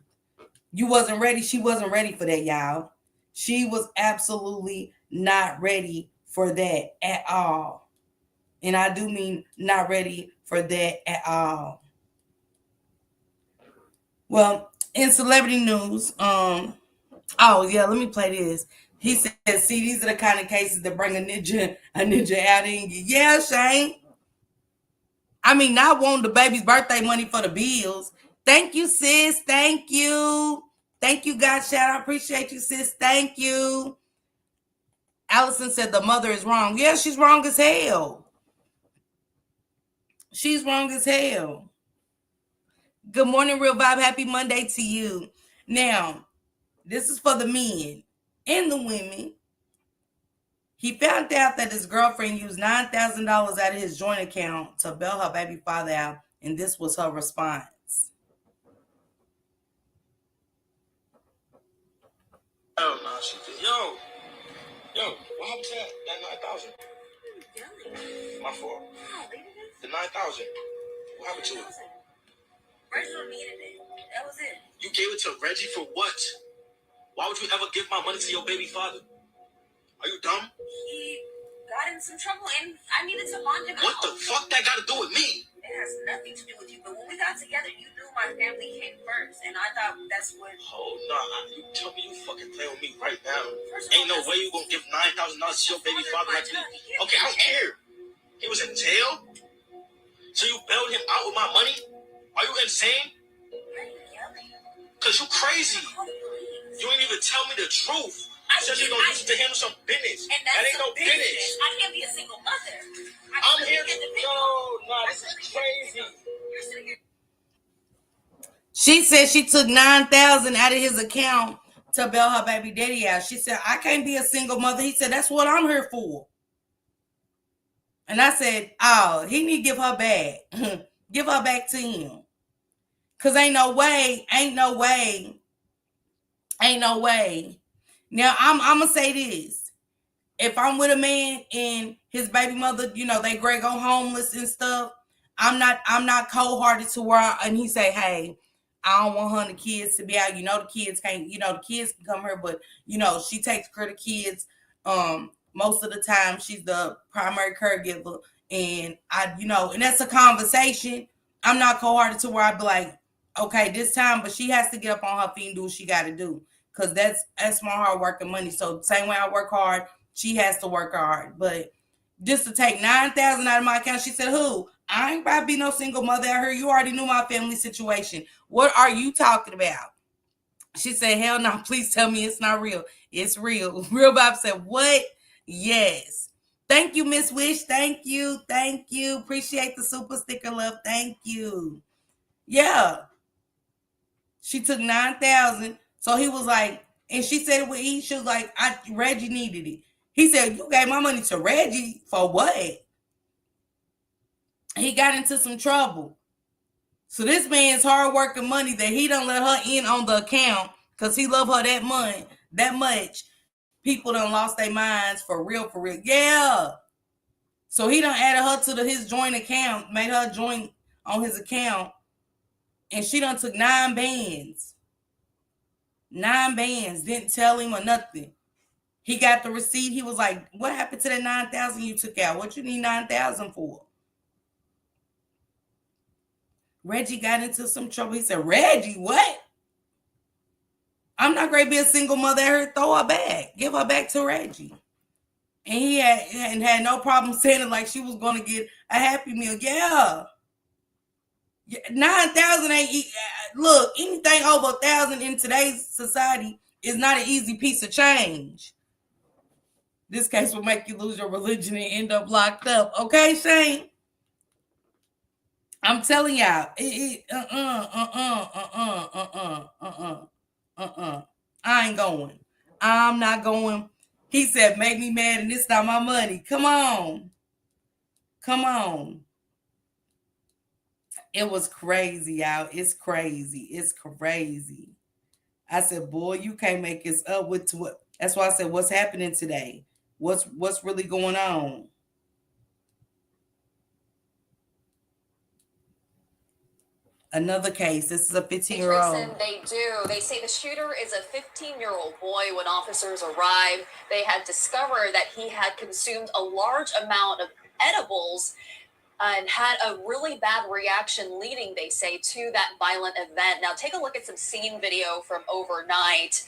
You wasn't ready. She wasn't ready for that, y'all. She was absolutely not ready for that at all. And I do mean not ready for that at all. Well, in celebrity news, oh yeah, let me play this. He said, see, these are the kind of cases that bring a ninja out in you. Yeah, Shane. I mean, not wanting the baby's birthday money for the bills. Thank you, sis. Thank you. Thank you, God shout. I appreciate you, sis. Thank you. Allison said the mother is wrong. Yeah, she's wrong as hell. She's wrong as hell. Good morning, Real Vibe. Happy Monday to you. Now, this is for the men and the women. He found out that his girlfriend used $9,000 out of his joint account to bail her baby father out, and this was her response.
Oh no, she did. Yo, what happened to that 9,000? My fault. The 9,000. What happened to it?
Reggie needed it. That was it.
You gave it to Reggie for what? Why would you ever give my money to your baby father? Are you dumb?
He got in some trouble and I needed to bond him out.
What the fuck that got to do with me?
It has nothing to do with you. But when we got together, you knew my family came first. And I thought that's what...
Oh, nah. You tell me you fucking play with me right now. Ain't no way you gonna give $9,000 to your baby father like me. Okay, I don't care. He was in jail? So you bailed him out with my money? Are you insane? Cause you crazy. You ain't even tell me the truth. I said you're gonna use it to handle some business. And that ain't no business.
I can't be a single mother.
I'm here. No, this is crazy.
She said she took $9,000 out of his account to bail her baby daddy out. She said, I can't be a single mother. He said, that's what I'm here for. And I said, oh, he need to give her back. Give her back to him. Because ain't no way. Now, I'm going to say this. If I'm with a man and his baby mother, you know, they go homeless and stuff, I'm not cold-hearted to where and he say, hey, I don't want her and the kids to be out. You know, the kids can't, the kids can come here, but, she takes care of the kids. Most of the time she's the primary caregiver. And and that's a conversation. I'm not cold-hearted to where I'd be like, okay, this time, but she has to get up on her feet and do what she got to do. Because that's my hard work and money. So same way I work hard, she has to work hard. But just to take $9,000 out of my account, she said, who? I ain't about to be no single mother out here. You already knew my family situation. What are you talking about? She said, hell no, please tell me it's not real. It's real. Real Bob said, what? Yes. Thank you, Miss Wish. Thank you. Appreciate the super sticker, love. Thank you. Yeah. She took $9,000. So he was like, and she said it with ease. She was like, Reggie needed it. He said, you gave my money to Reggie for what? He got into some trouble. So this man's hard working money that he done let her in on the account because he love her that much. People done lost their minds for real. Yeah. So he done added her to his joint account, made her joint on his account. And she done took 9 bands. 9 bands. Didn't tell him or nothing. He got the receipt. He was like, what happened to that 9,000 you took out? What you need 9,000 for? Reggie got into some trouble. He said, Reggie, what? I'm not going to be a single mother. Her throw her back. Give her back to Reggie. And he had no problem saying it like she was going to get a Happy Meal. Yeah. 9,000 ain't, look, anything over 1,000 in today's society is not an easy piece of change. This case will make you lose your religion and end up locked up. Okay, Shane? I'm telling y'all, I ain't going. I'm not going. He said, make me mad and it's not my money. Come on. It was crazy, y'all. It's crazy. I said, boy, you can't make this up with what. That's why I said, what's happening today? What's really going on? Another case. This is a 15-year-old.
They say the shooter is a 15-year-old boy. When officers arrived, they had discovered that he had consumed a large amount of edibles and had a really bad reaction leading, they say, to that violent event. Now, take a look at some scene video from overnight.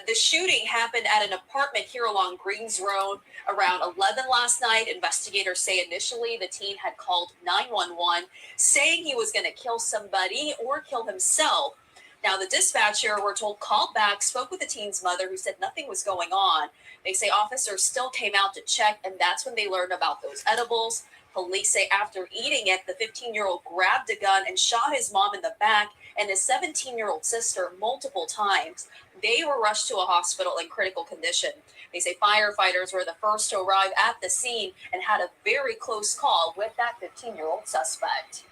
The shooting happened at an apartment here along Greens Road around 11 last night. Investigators say initially the teen had called 911, saying he was going to kill somebody or kill himself. Now, the dispatcher, we're told, called back, spoke with the teen's mother, who said nothing was going on. They say officers still came out to check, and that's when they learned about those edibles. Police say after eating it, the 15-year-old grabbed a gun and shot his mom in the back and his 17-year-old sister multiple times. They were rushed to a hospital in critical condition. They say firefighters were the first to arrive at the scene and had a very close call with that 15-year-old suspect.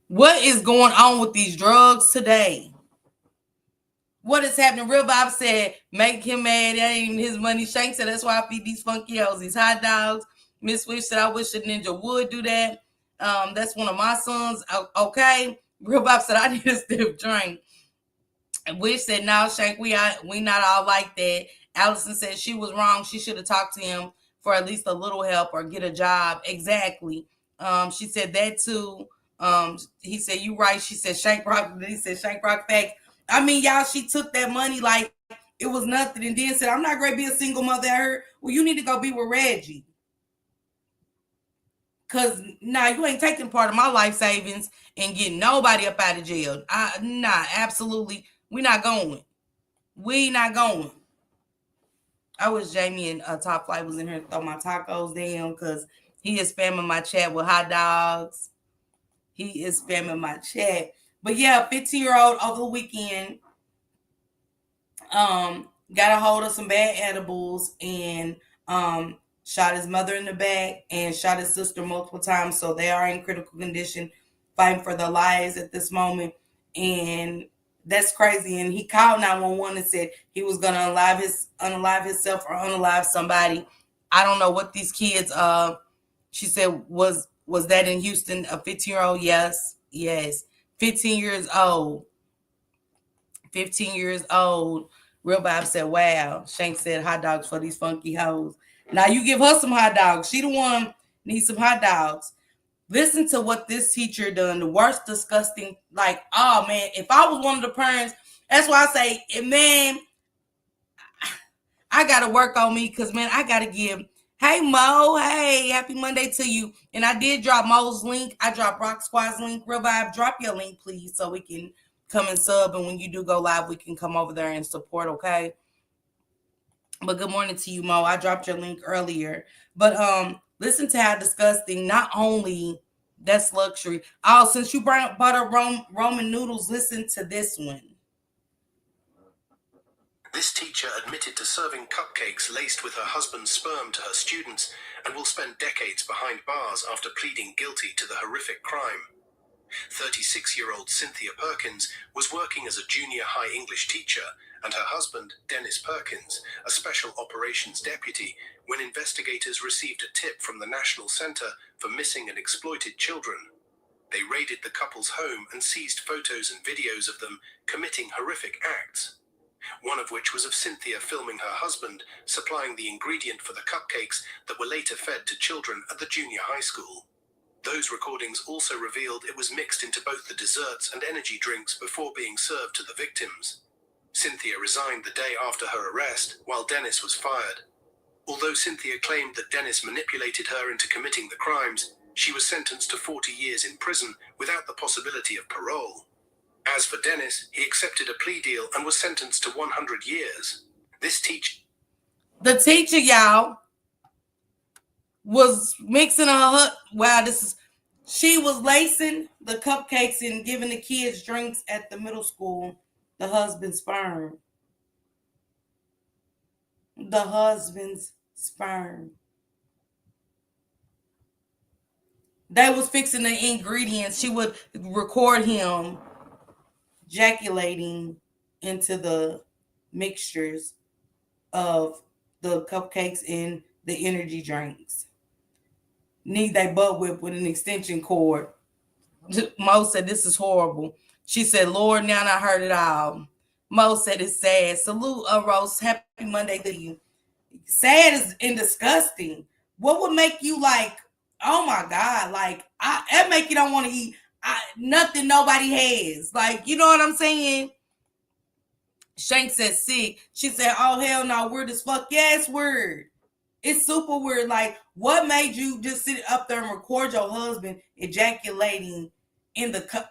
What is going on with these drugs today? What is happening? Real Bob said, make him mad. That ain't even his money. Shank said, that's why I feed these funky hoes, these hot dogs. Miss Wish said, I wish a ninja would do that. That's one of my sons. Okay. Real Bob said, I need a stiff drink. And Wish said, no, Shank, we not all like that. Allison said she was wrong. She should have talked to him for at least a little help or get a job. Exactly. She said that too. He said, you right. She said, Shank Rock. He said, Shank Rock facts. I mean, y'all, she took that money like it was nothing and then said, I'm not going to be a single mother out here. Well, you need to go be with Reggie. Cause nah, you ain't taking part of my life savings and getting nobody up out of jail. Nah, absolutely. We not going. We not going. I wish Jamie and Top Flight was in here to throw my tacos down because he is spamming my chat with hot dogs. He is spamming my chat. But yeah, 15-year-old over the weekend got a hold of some bad edibles and shot his mother in the back and shot his sister multiple times. So they are in critical condition, fighting for their lives at this moment. And that's crazy. And he called 911 and said he was going to unalive himself or unalive somebody. I don't know what these kids, she said, was that in Houston, a 15-year-old? Yes. 15 years old. 15 years old. Real Vibe said, wow. Shank said, hot dogs for these funky hoes. Now you give her some hot dogs. She the one needs some hot dogs. Listen to what this teacher done. The worst, disgusting, like, oh man, if I was one of the parents, that's why I say, man, I got to work on me because, man, I got to give. Hey, Mo. Hey, happy Monday to you. And I did drop Mo's link. I dropped Rock Squad's link. Real Vibe, drop your link, please, so we can come and sub. And when you do go live, we can come over there and support, okay? But good morning to you, Mo. I dropped your link earlier. But listen to how disgusting. Not only that's luxury. Oh, since you brought up Roman noodles, listen to this one.
This teacher admitted to serving cupcakes laced with her husband's sperm to her students and will spend decades behind bars after pleading guilty to the horrific crime. 36-year-old Cynthia Perkins was working as a junior high English teacher and her husband, Dennis Perkins, a special operations deputy, when investigators received a tip from the National Center for Missing and Exploited Children. They raided the couple's home and seized photos and videos of them committing horrific acts. One of which was of Cynthia filming her husband supplying the ingredient for the cupcakes that were later fed to children at the junior high school. Those recordings also revealed it was mixed into both the desserts and energy drinks before being served to the victims. Cynthia resigned the day after her arrest, while Dennis was fired. Although Cynthia claimed that Dennis manipulated her into committing the crimes, she was sentenced to 40 years in prison without the possibility of parole. As for Dennis, he accepted a plea deal and was sentenced to 100 years. The
teacher, y'all, was mixing she was lacing the cupcakes and giving the kids drinks at the middle school, the husband's sperm. The husband's sperm. They was fixing the ingredients. She would record him ejaculating into the mixtures of the cupcakes and the energy drinks. Need they butt whip with an extension cord. Mo said, this is horrible. She said, Lord, now I heard it all. Mo said, it's sad. Salute, Rose. Happy Monday to you. Sad and disgusting. What would make you like, oh my God, like, that make you don't want to eat nothing nobody has. Like, you know what I'm saying? Shank said sick. She said, oh, hell no, weird as fuck. Yeah, it's weird. It's super weird. Like, what made you just sit up there and record your husband ejaculating in the cup?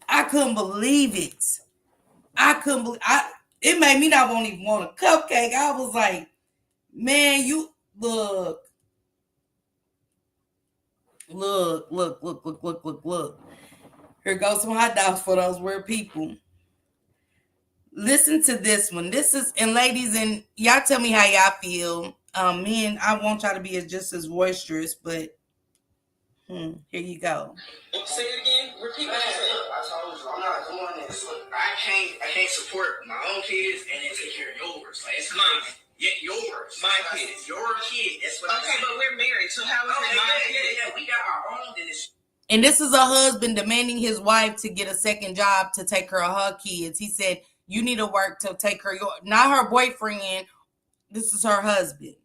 I couldn't believe it. It made me not even want a cupcake. I was like, man, you look. Here goes some hot dogs for those weird people. Listen to this one. This is, and ladies, and y'all tell me how y'all feel. Men, I want y'all to be just as boisterous, but here you go.
Say it again. Repeat what you said. I told you I'm not doing this. I can't support my own kids and then take care of yours. Like, it's mine. Yeah, yours. My kid. It's your kid. That's what I'm saying. But we're married, so how is it my kid? Yeah, we got our own in this.
And this is a husband demanding his wife to get a second job to take care of her kids. He said, you need to work to take her, not her boyfriend. This is her husband.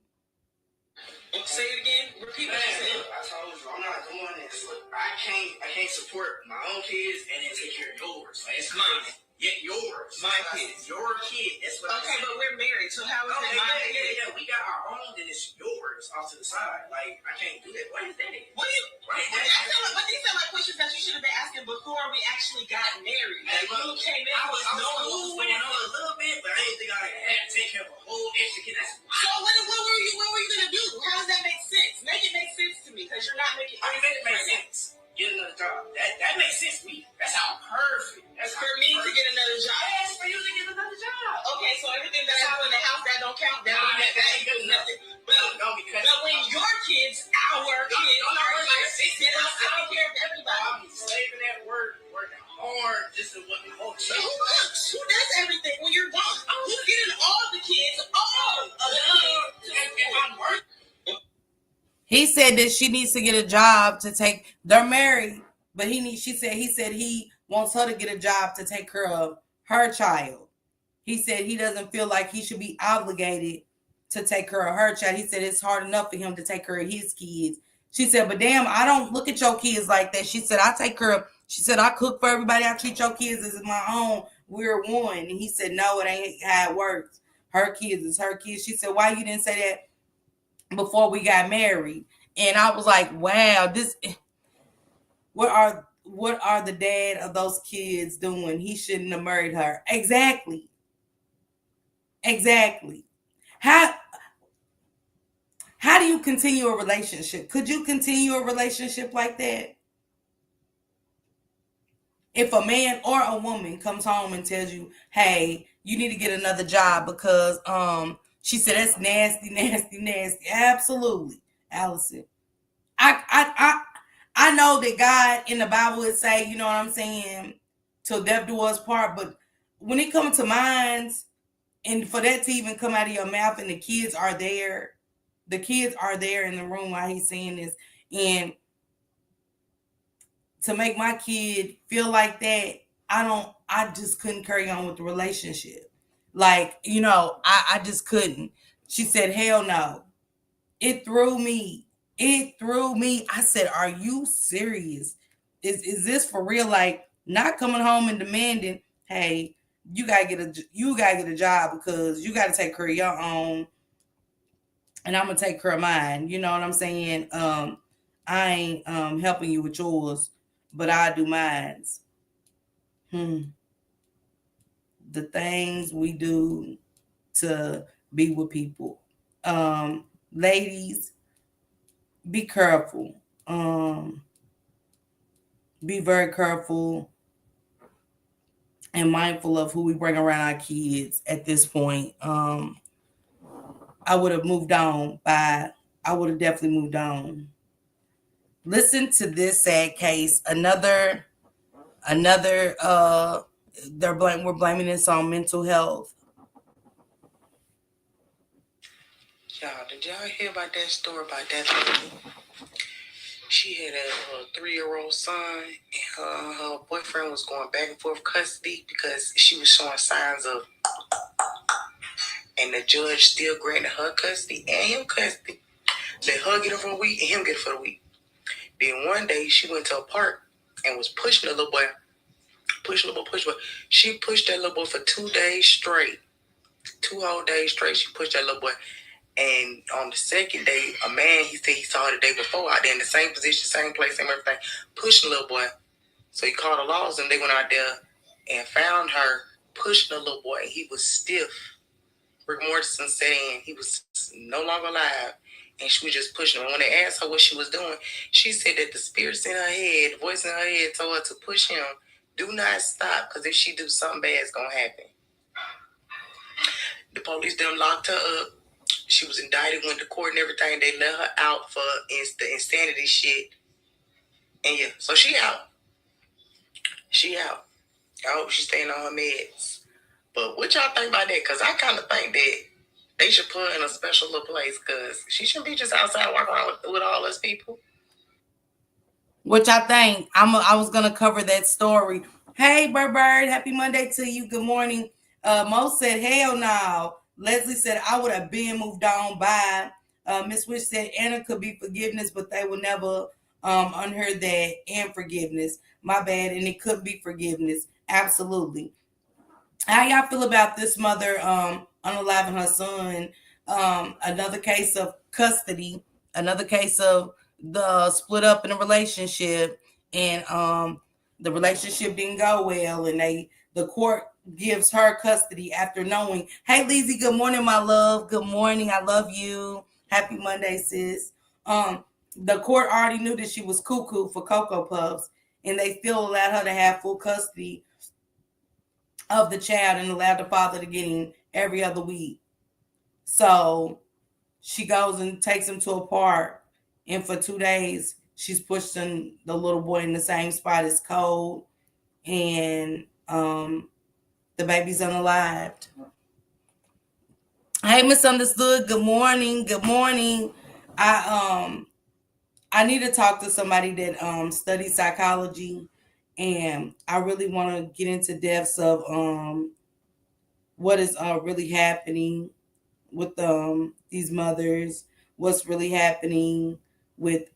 Say it again. Repeat what you said. I told you I'm not doing this. I can't support my own kids and then take care of yours. Like, it's mine. Yeah, yours. My kids. Your kid. That's what.
Okay, but we're married, so how is it my kid?
Yeah, we got our own, then it's yours off to the side. Like, I can't do that. What is that?
What do you? But these are like questions that you should have been asking before we actually got married. Like, you came in
I was
with no
cool with it a little bit, but I didn't think I had to take care of a whole extra kid. That's
So what were you gonna do? How does that make sense? Make it make sense to me, because you're not making.
I mean, make it make sense. Get another job. That makes sense to me. That's how perfect. That's
for me to get another job.
Yes, for you to get another job.
Okay, so everything that I do in the house that don't count. That ain't good nothing. But when your kids, our kids, are like taking care of everybody.
I'm saving that work, working hard. This is what we want.
So who works? Who does everything when you're gone? Who's getting all the kids? All of them.
If I'm working.
He said that she needs to get a job to take. They're married, but he said he wants her to get a job to take care of her child. He said he doesn't feel like he should be obligated to take care of her child. He said it's hard enough for him to take care of his kids. She said, but damn, I don't look at your kids like that. She said, I take care of. She said, I cook for everybody. I treat your kids as my own. We're one. And he said, no, it ain't how it works. Her kids is her kids. She said, why you didn't say that before we got married? And I was like, wow, what are the dad of those kids doing? He shouldn't have married her. Exactly. How do you continue a relationship? Could you continue a relationship like that? If a man or a woman comes home and tells you, hey, you need to get another job because she said that's nasty, nasty, nasty. Absolutely, Allison. I know that God in the Bible would say, you know what I'm saying, till death do us part, but when it comes to minds, and for that to even come out of your mouth and the kids are there in the room while he's saying this, and to make my kid feel like that, I just couldn't carry on with the relationship. Like, you know, I just couldn't. She said, hell no. It threw me. I said, are you serious? Is this for real? Like, not coming home and demanding, hey, you gotta get a job because you gotta take care of your own, and I'm gonna take care of mine. You know what I'm saying? I ain't helping you with yours, but I do mines. The things we do to be with people. Ladies, be careful. Be very careful and mindful of who we bring around our kids at this point. I would have moved on I would have definitely moved on. Listen to this sad case. Another we're blaming this on mental health.
Y'all, did y'all hear about that story about that lady? She had a 3-year-old son, and her boyfriend was going back and forth custody because she was showing signs of, and the judge still granted her custody and him custody. Let her get it for a week and him get it for a week. Then one day she went to a park and was pushing the little boy. She pushed that little boy for 2 days straight. 2 whole days straight, she pushed that little boy. And on the second day, a man, he said he saw her the day before out there in the same position, same place, same everything, pushing the little boy. So he called the laws and they went out there and found her pushing the little boy. He was stiff. Rick Mortensen saying he was no longer alive. And she was just pushing him. When they asked her what she was doing, she said that the spirits in her head, the voice in her head told her to push him. Do not stop, because if she do, something bad is going to happen. The police then locked her up. She was indicted, went to court and everything. They let her out for the insanity shit. And yeah, so she out. I hope she's staying on her meds. But what y'all think about that? Because I kind of think that they should put her in a special little place, because she shouldn't be just outside walking around with all us people.
Which I think I was gonna cover that story. Hey, Bird, happy Monday to you. Good morning. Mo said, hell no. Leslie said, I would have been moved on by. Miss Wish said, Anna could be forgiveness, but they will never unheard that and forgiveness. My bad, and it could be forgiveness. Absolutely. How y'all feel about this mother unaliving her son? Another case of custody, another case of the split up in a relationship, and the relationship didn't go well, and the court gives her custody after knowing. Hey, Lizzie, good morning, my love. Good morning. I love you. Happy Monday, sis. The court already knew that she was cuckoo for Cocoa Puffs, and they still allowed her to have full custody of the child and allowed the father to get him every other week. So she goes and takes him to a park, and for 2 days she's pushing the little boy in the same spot as Cole, and the baby's unalived. Hey, Misunderstood. Good morning. Good morning. I need to talk to somebody that studies psychology, and I really want to get into depths of what is really happening with these mothers, what's really happening with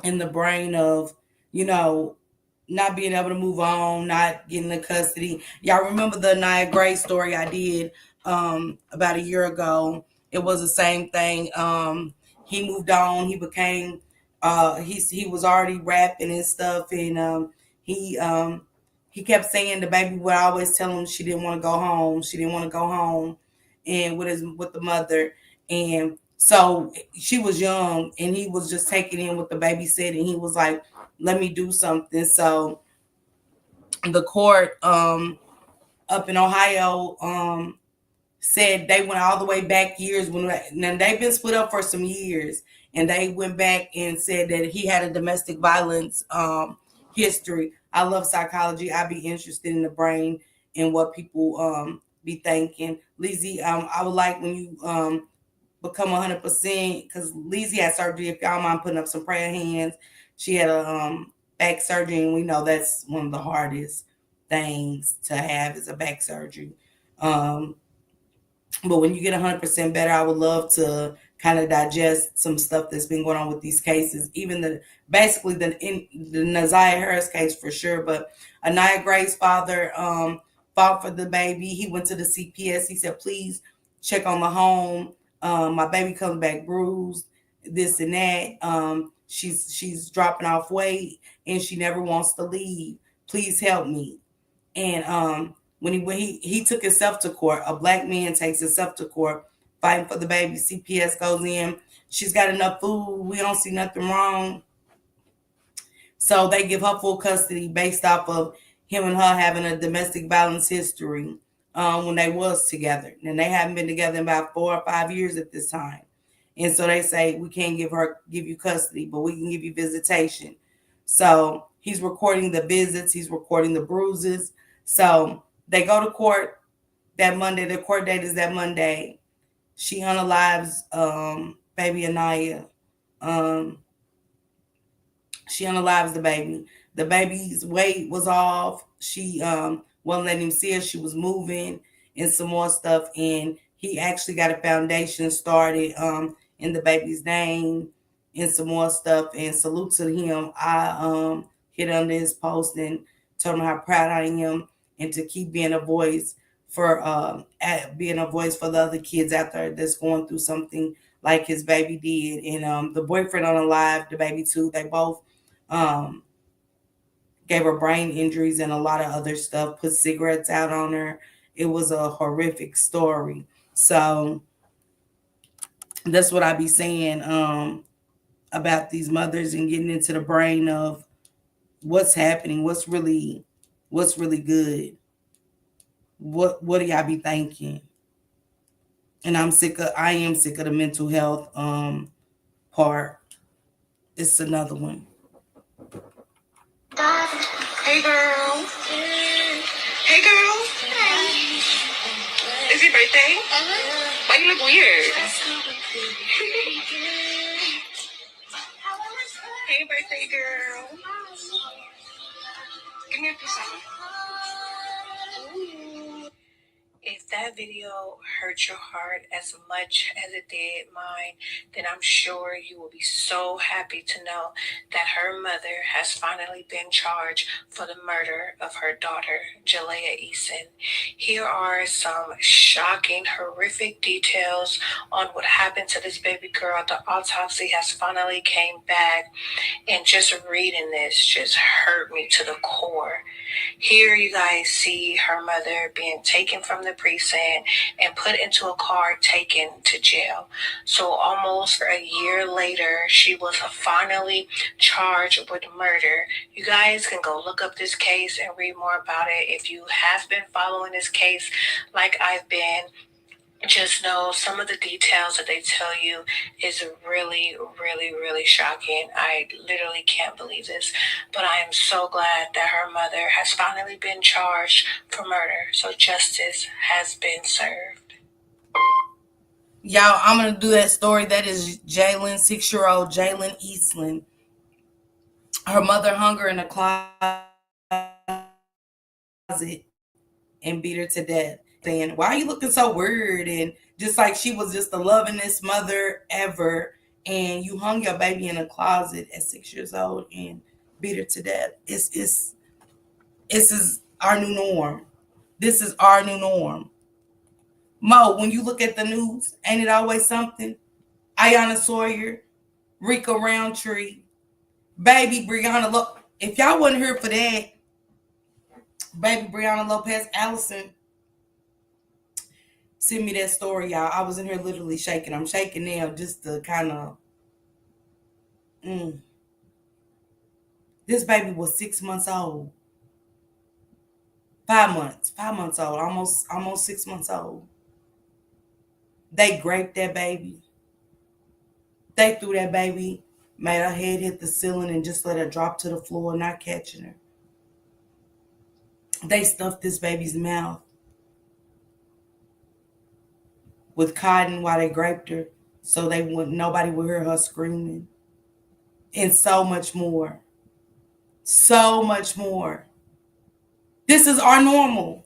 in the brain of, not being able to move on, not getting the custody. Y'all remember the Nia Gray story I did about a year ago? It was the same thing. He moved on. He became he was already rapping and stuff, and he kept saying the baby would always tell him she didn't want to go home. She didn't want to go home, and with the mother, and so she was young, and he was just taking in what the baby said, and he was like, let me do something. So the court up in Ohio said they went all the way back years now they've been split up for some years, and they went back and said that he had a domestic violence history. I love psychology. I'd be interested in the brain and what people be thinking. Lizzie, I would like when you become 100%, because Lizzie had surgery. If y'all mind putting up some prayer hands, she had a back surgery, and we know that's one of the hardest things to have is a back surgery. But when you get 100% better, I would love to kind of digest some stuff that's been going on with these cases. Even the Naziah Harris case for sure, but Nia Gray's father fought for the baby. He went to the CPS. He said, please check on the home. My baby comes back bruised, this and that. She's dropping off weight, and she never wants to leave. Please help me. And when he took himself to court, a black man takes himself to court fighting for the baby. CPS goes in. She's got enough food. We don't see nothing wrong. So they give her full custody based off of him and her having a domestic violence history when they was together. And they haven't been together in about 4 or 5 years at this time. And so they say, we can't give you custody, but we can give you visitation. So he's recording the visits. He's recording the bruises. So they go to court that Monday. The court date is that Monday. She unalives baby Anaya. She unalives the baby. The baby's weight was off. She wasn't letting him see her. She was moving and some more stuff. And he actually got a foundation started in the baby's name and some more stuff. And salute to him. I hit under his post and told him how proud I am, and to keep being a voice for the other kids out there that's going through something like his baby did. And the boyfriend unalived the baby too. They both gave her brain injuries and a lot of other stuff, put cigarettes out on her. It was a horrific story. So that's what I be saying about these mothers and getting into the brain of what's happening, what's really good. What do y'all be thinking? And I am sick of the mental health part. It's another one.
Hey girl. Hey girl. Is your birthday? Why you look weird? Hey birthday girl. Give me a piece of it. If
that video hurt your heart as much as it did mine, then I'm sure you will be so happy to know that her mother has finally been charged for the murder of her daughter, Jalea Eason. Here are some shocking, horrific details on what happened to this baby girl. The autopsy has finally came back, and just reading this just hurt me to the core. Here you guys see her mother being taken from the precinct and put into a car, taken to jail. So almost a year later, she was finally charged with murder. You guys can go look up this case and read more about it. If you have been following this case like I've been, just know some of the details that they tell you is really, really, really shocking. I literally can't believe this, but I am so glad that her mother has finally been charged for murder. So justice has been served.
Y'all, I'm going to do that story. That is Jalen, 6-year-old Jalen Eastland. Her mother hung her in a closet and beat her to death. Saying, why are you looking so weird? And just like she was just the lovingest mother ever, and you hung your baby in a closet at 6 years old and beat her to death. This is our new norm. This is our new norm. Mo, when you look at the news, ain't it always something? Aiyana Sawyer, Rika Roundtree, baby Breonna Lopez. If y'all wasn't here for that, baby Breonna Lopez Allison send me that story, y'all. I was in here literally shaking. I'm shaking now just to kind of. This baby was 6 months old. 5 months. 5 months old. Almost 6 months old. They raped that baby. They threw that baby, made her head hit the ceiling and just let her drop to the floor, not catching her. They stuffed this baby's mouth with cotton while they raped her, so nobody would hear her screaming. And so much more. So much more. This is our normal.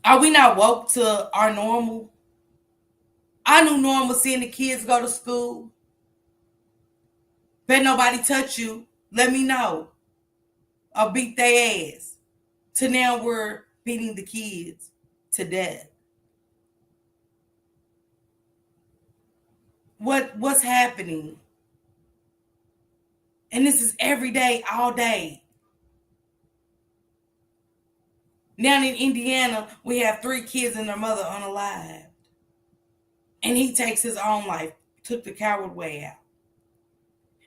Are we not woke to our normal? Our new normal, seeing the kids go to school. Bet nobody touch you. Let me know. Or beat their ass. To now we're beating the kids to death. What's happening? And this is every day, all day. Now in Indiana, we have 3 kids and their mother unalived. And he takes his own life, took the coward way out.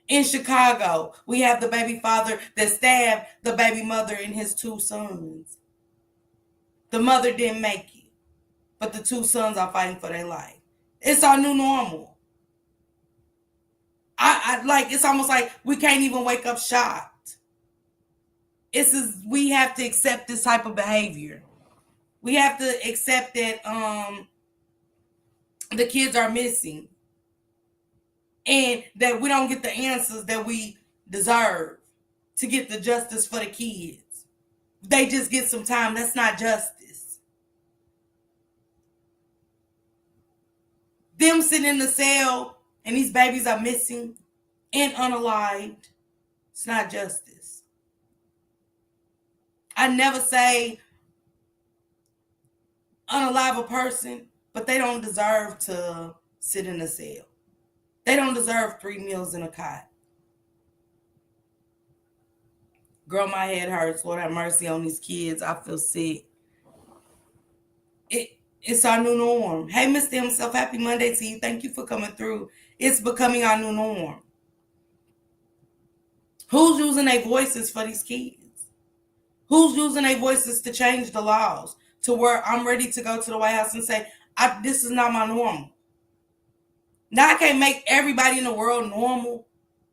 In Chicago, we have the baby father that stabbed the baby mother and his 2 sons. The mother didn't make it, but the 2 sons are fighting for their life. It's our new normal. It's almost like we can't even wake up shocked. We have to accept this type of behavior. We have to accept that the kids are missing and that we don't get the answers that we deserve to get the justice for the kids. They just get some time. That's not justice. Them sitting in the cell and these babies are missing and unalived. It's not justice. I never say unalive a person, but they don't deserve to sit in a cell. They don't deserve 3 meals in a cot. Girl, my head hurts. Lord have mercy on these kids. I feel sick. It's our new norm. Hey, Mr. Himself, happy Monday to you. Thank you for coming through. It's becoming our new norm. Who's using their voices for these kids? Who's using their voices to change the laws to where I'm ready to go to the White House and say, this is not my normal. Now, I can't make everybody in the world normal,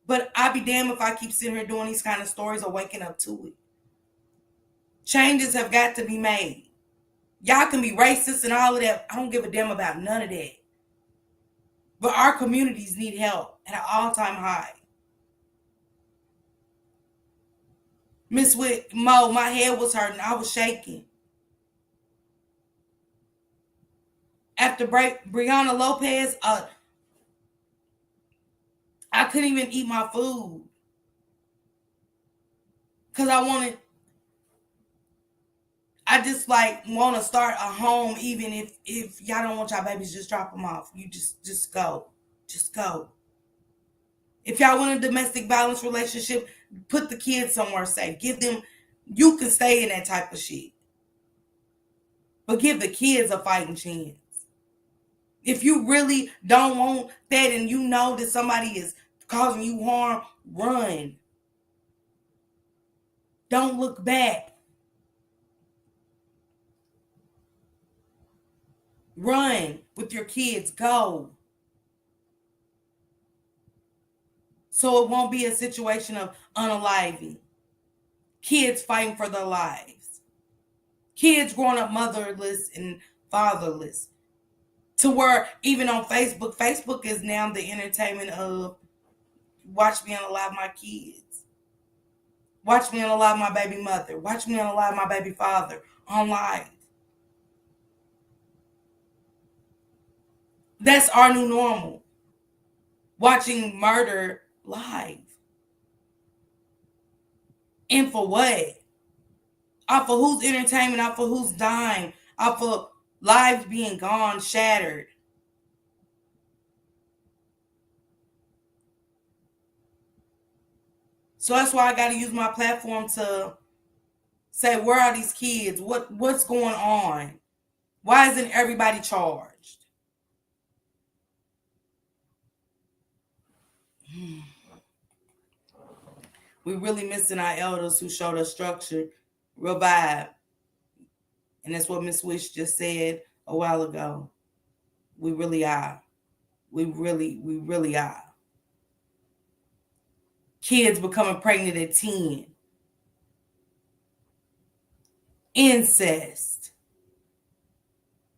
but I'd be damned if I keep sitting here doing these kind of stories or waking up to it. Changes have got to be made. Y'all can be racist and all of that. I don't give a damn about none of that. But our communities need help at an all-time high. Miss Mo, my head was hurting. I was shaking. after Brianna Lopez, I couldn't even eat my food. Because I just like want to start a home, even if y'all don't want y'all babies, just drop them off. You just go. Just go. If y'all want a domestic violence relationship, put the kids somewhere safe. Give them, you can stay in that type of shit. But give the kids a fighting chance. If you really don't want that and you know that somebody is causing you harm, run. Don't look back. Run with your kids. Go. So it won't be a situation of unaliving. Kids fighting for their lives. Kids growing up motherless and fatherless. To where even on Facebook is now the entertainment of watch me unalive my kids. Watch me unalive my baby mother. Watch me unalive my baby father on live. That's our new normal. Watching murder live. And for what? Off of whose entertainment, off of who's dying, off of lives being gone, shattered. So that's why I got to use my platform to say, where are these kids? What's going on? Why isn't everybody charged? We really missing our elders who showed us structure, real vibe. And that's what Miss Wish just said a while ago. We really are. We really are. Kids becoming pregnant at 10. Incest.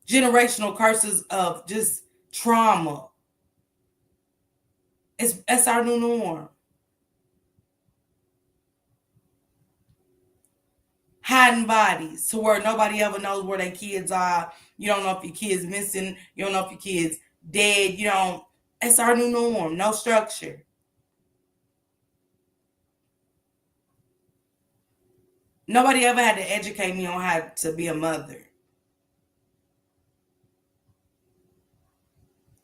Generational curses of just trauma. That's our new norm. Hiding bodies to where nobody ever knows where their kids are. You don't know if your kid's missing. You don't know if your kid's dead. You don't. It's our new norm. No structure. Nobody ever had to educate me on how to be a mother.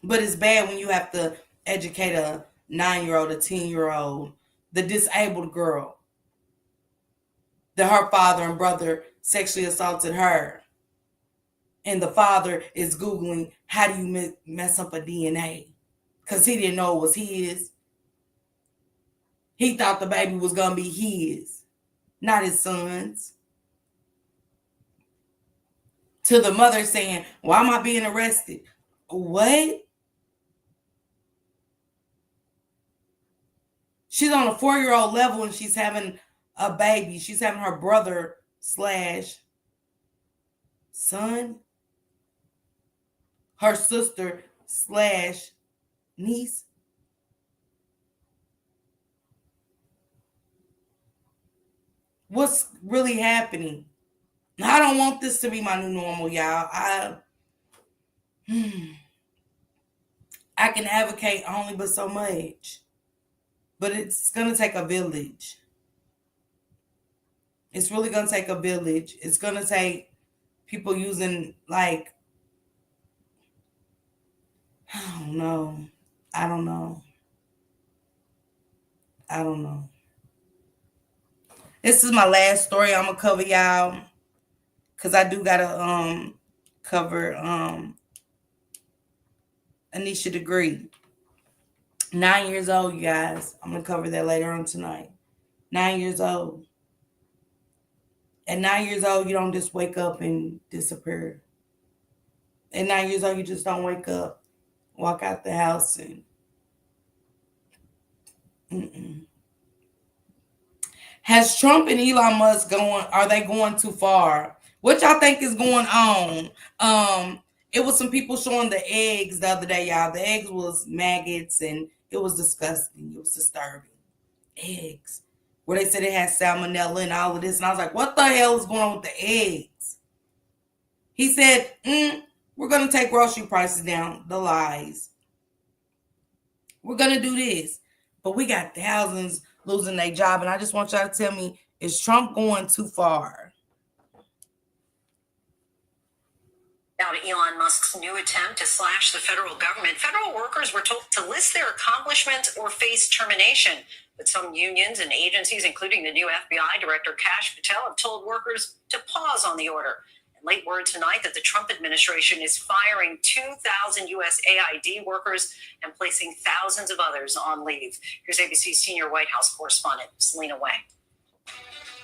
But it's bad when you have to educate a 9-year-old, a 10-year-old, the disabled girl. That her father and brother sexually assaulted her. And the father is Googling, how do you mess up a DNA? Because he didn't know it was his. He thought the baby was going to be his, not his son's. To the mother saying, why am I being arrested? What? She's on a 4-year-old level and she's having a baby. She's having her brother / son, her sister / niece. What's really happening? I don't want this to be my new normal, y'all. I can advocate only but so much. But it's going to take a village. It's really going to take a village. It's going to take people using, like, I don't know. This is my last story I'm going to cover, y'all. Because I do got to cover Anisha Degree. 9 years old, you guys. I'm going to cover that later on tonight. 9 years old. At 9 years old, you don't just wake up and disappear. At 9 years old, you just don't wake up, walk out the house and... Has Trump and Elon Musk are they going too far? What y'all think is going on? It was some people showing the eggs the other day, y'all. The eggs was maggots and it was disgusting. It was disturbing. Eggs. Where they said it had salmonella and all of this. And I was like, what the hell is going on with the eggs? He said, we're We're going to take grocery prices down, the lies. We're going to do this. But we got thousands losing their job. And I just want y'all to tell me, is Trump going too far?
Now to Elon Musk's new attempt to slash the federal government. Federal workers were told to list their accomplishments or face termination. But some unions and agencies, including the new FBI Director Kash Patel, have told workers to pause on the order. And late word tonight that the Trump administration is firing 2,000 USAID workers and placing thousands of others on leave. Here's ABC's senior White House correspondent, Selena Wang.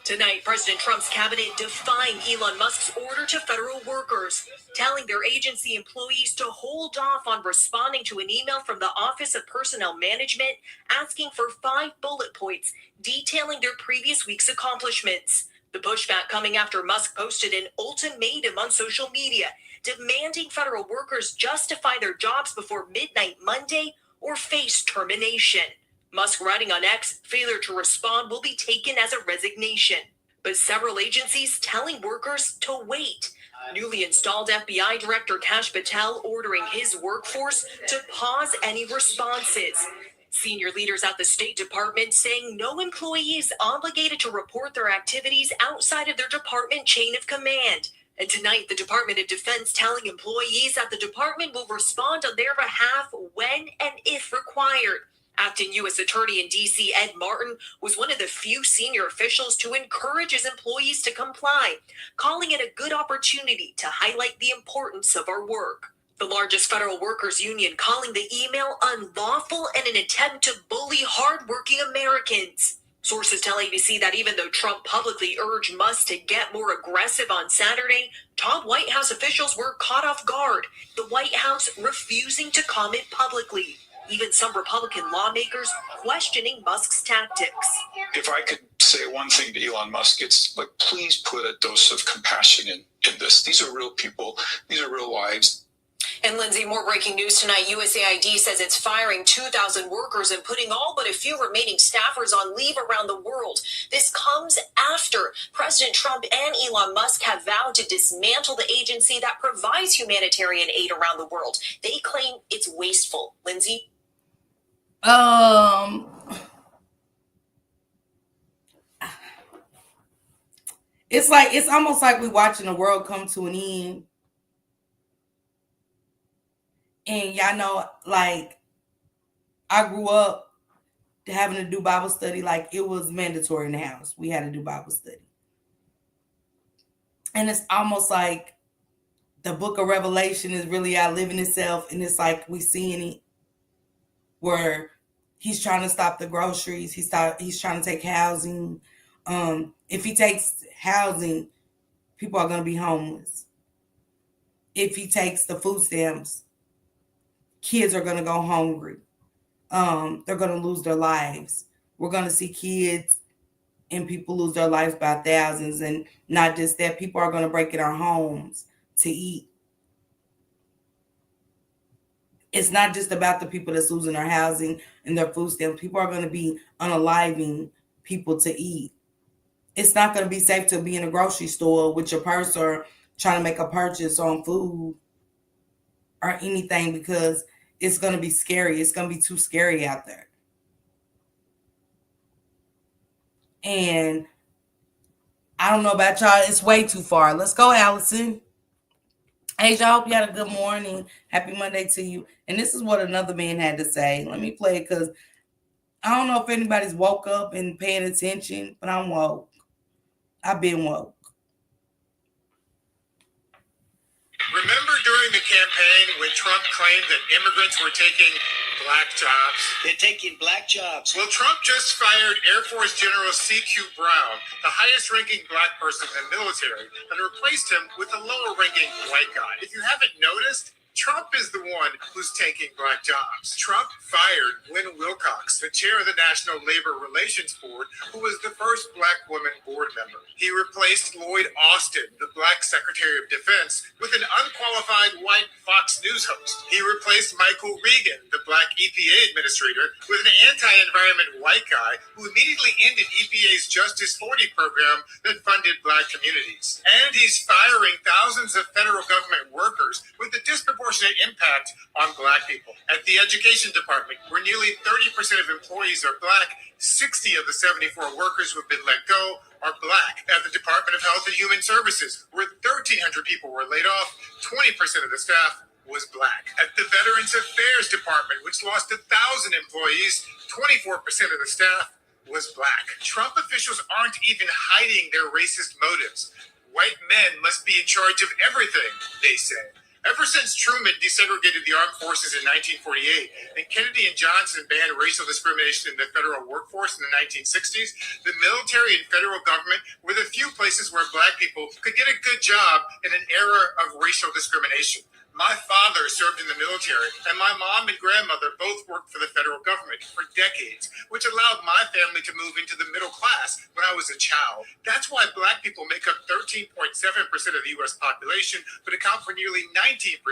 Tonight, President Trump's cabinet defying Elon Musk's order to federal workers, telling their agency employees to hold off on responding to an email from the Office of Personnel Management asking for 5 bullet points detailing their previous week's accomplishments. The pushback coming after Musk posted an ultimatum on social media, demanding federal workers justify their jobs before midnight Monday or face termination. Musk writing on X, failure to respond will be taken as a resignation. But several agencies telling workers to wait. Newly installed FBI Director Kash Patel ordering his workforce to pause any responses. Senior leaders at the State Department saying no employee is obligated to report their activities outside of their department chain of command. And tonight, the Department of Defense telling employees that the department will respond on their behalf when and if required. Acting U.S. Attorney in D.C. Ed Martin was one of the few senior officials to encourage his employees to comply, calling it a good opportunity to highlight the importance of our work. The largest federal workers union calling the email unlawful and an attempt to bully hardworking Americans. Sources tell ABC that even though Trump publicly urged Musk to get more aggressive on Saturday, top White House officials were caught off guard, the White House refusing to comment publicly. Even some Republican lawmakers questioning Musk's tactics.
If I could say one thing to Elon Musk, it's like, please put a dose of compassion in this. These are real people. These are real lives.
And Lindsay, more breaking news tonight. USAID says it's firing 2,000 workers and putting all but a few remaining staffers on leave around the world. This comes after President Trump and Elon Musk have vowed to dismantle the agency that provides humanitarian aid around the world. They claim it's wasteful. Lindsay?
It's almost like we're watching the world come to an end. And y'all know, like, I grew up having to do Bible study. Like, it was mandatory in the house. We had to do Bible study. And it's almost like the book of Revelation is really outliving itself. And it's like we seeing it where he's trying to stop the groceries. He's trying to take housing. If he takes housing, people are going to be homeless. If he takes the food stamps, kids are going to go hungry. They're going to lose their lives. We're going to see kids and people lose their lives by thousands. And not just that, people are going to break in our homes to eat. It's not just about the people that's losing their housing and their food stamps. People are going to be unaliving people to eat. It's not going to be safe to be in a grocery store with your purse or trying to make a purchase on food or anything, because it's going to be scary. It's going to be too scary out there. And I don't know about y'all. It's way too far. Let's go, Allison. Hey, y'all, hope you had a good morning. Happy Monday to you. And this is what another man had to say. Let me play it because I don't know if anybody's woke up and paying attention, but I'm woke. I've been woke.
Remember during the campaign when Trump claimed that immigrants were taking black jobs?
They're taking black jobs.
Well, Trump just fired Air Force General C.Q. Brown, the highest-ranking black person in the military, and replaced him with a lower-ranking white guy. If you haven't noticed, Trump is the one who's taking black jobs. Trump fired Gwen Wilcox, the chair of the National Labor Relations Board, who was the first black woman board member. He replaced Lloyd Austin, the black Secretary of Defense, with an unqualified white Fox News host. He replaced Michael Regan, the black EPA administrator, with an anti-environment white guy who immediately ended EPA's Justice 40 program that funded black communities. And he's firing thousands of federal government workers with a disproportionate impact on black people. At the Education Department, where nearly 30% of employees are black, 60 of the 74 workers who have been let go are black. At the Department of Health and Human Services, where 1,300 people were laid off, 20% of the staff was black. At the Veterans Affairs Department, which lost 1,000 employees, 24% of the staff was black. Trump officials aren't even hiding their racist motives. White men must be in charge of everything, they say. Ever since Truman desegregated the armed forces in 1948 and Kennedy and Johnson banned racial discrimination in the federal workforce in the 1960s, the military and federal government were the few places where black people could get a good job in an era of racial discrimination. My father served in the military, and my mom and grandmother both worked for the federal government for decades, which allowed my family to move into the middle class when I was a child. That's why black people make up 13.7% of the U.S. population, but account for nearly 19%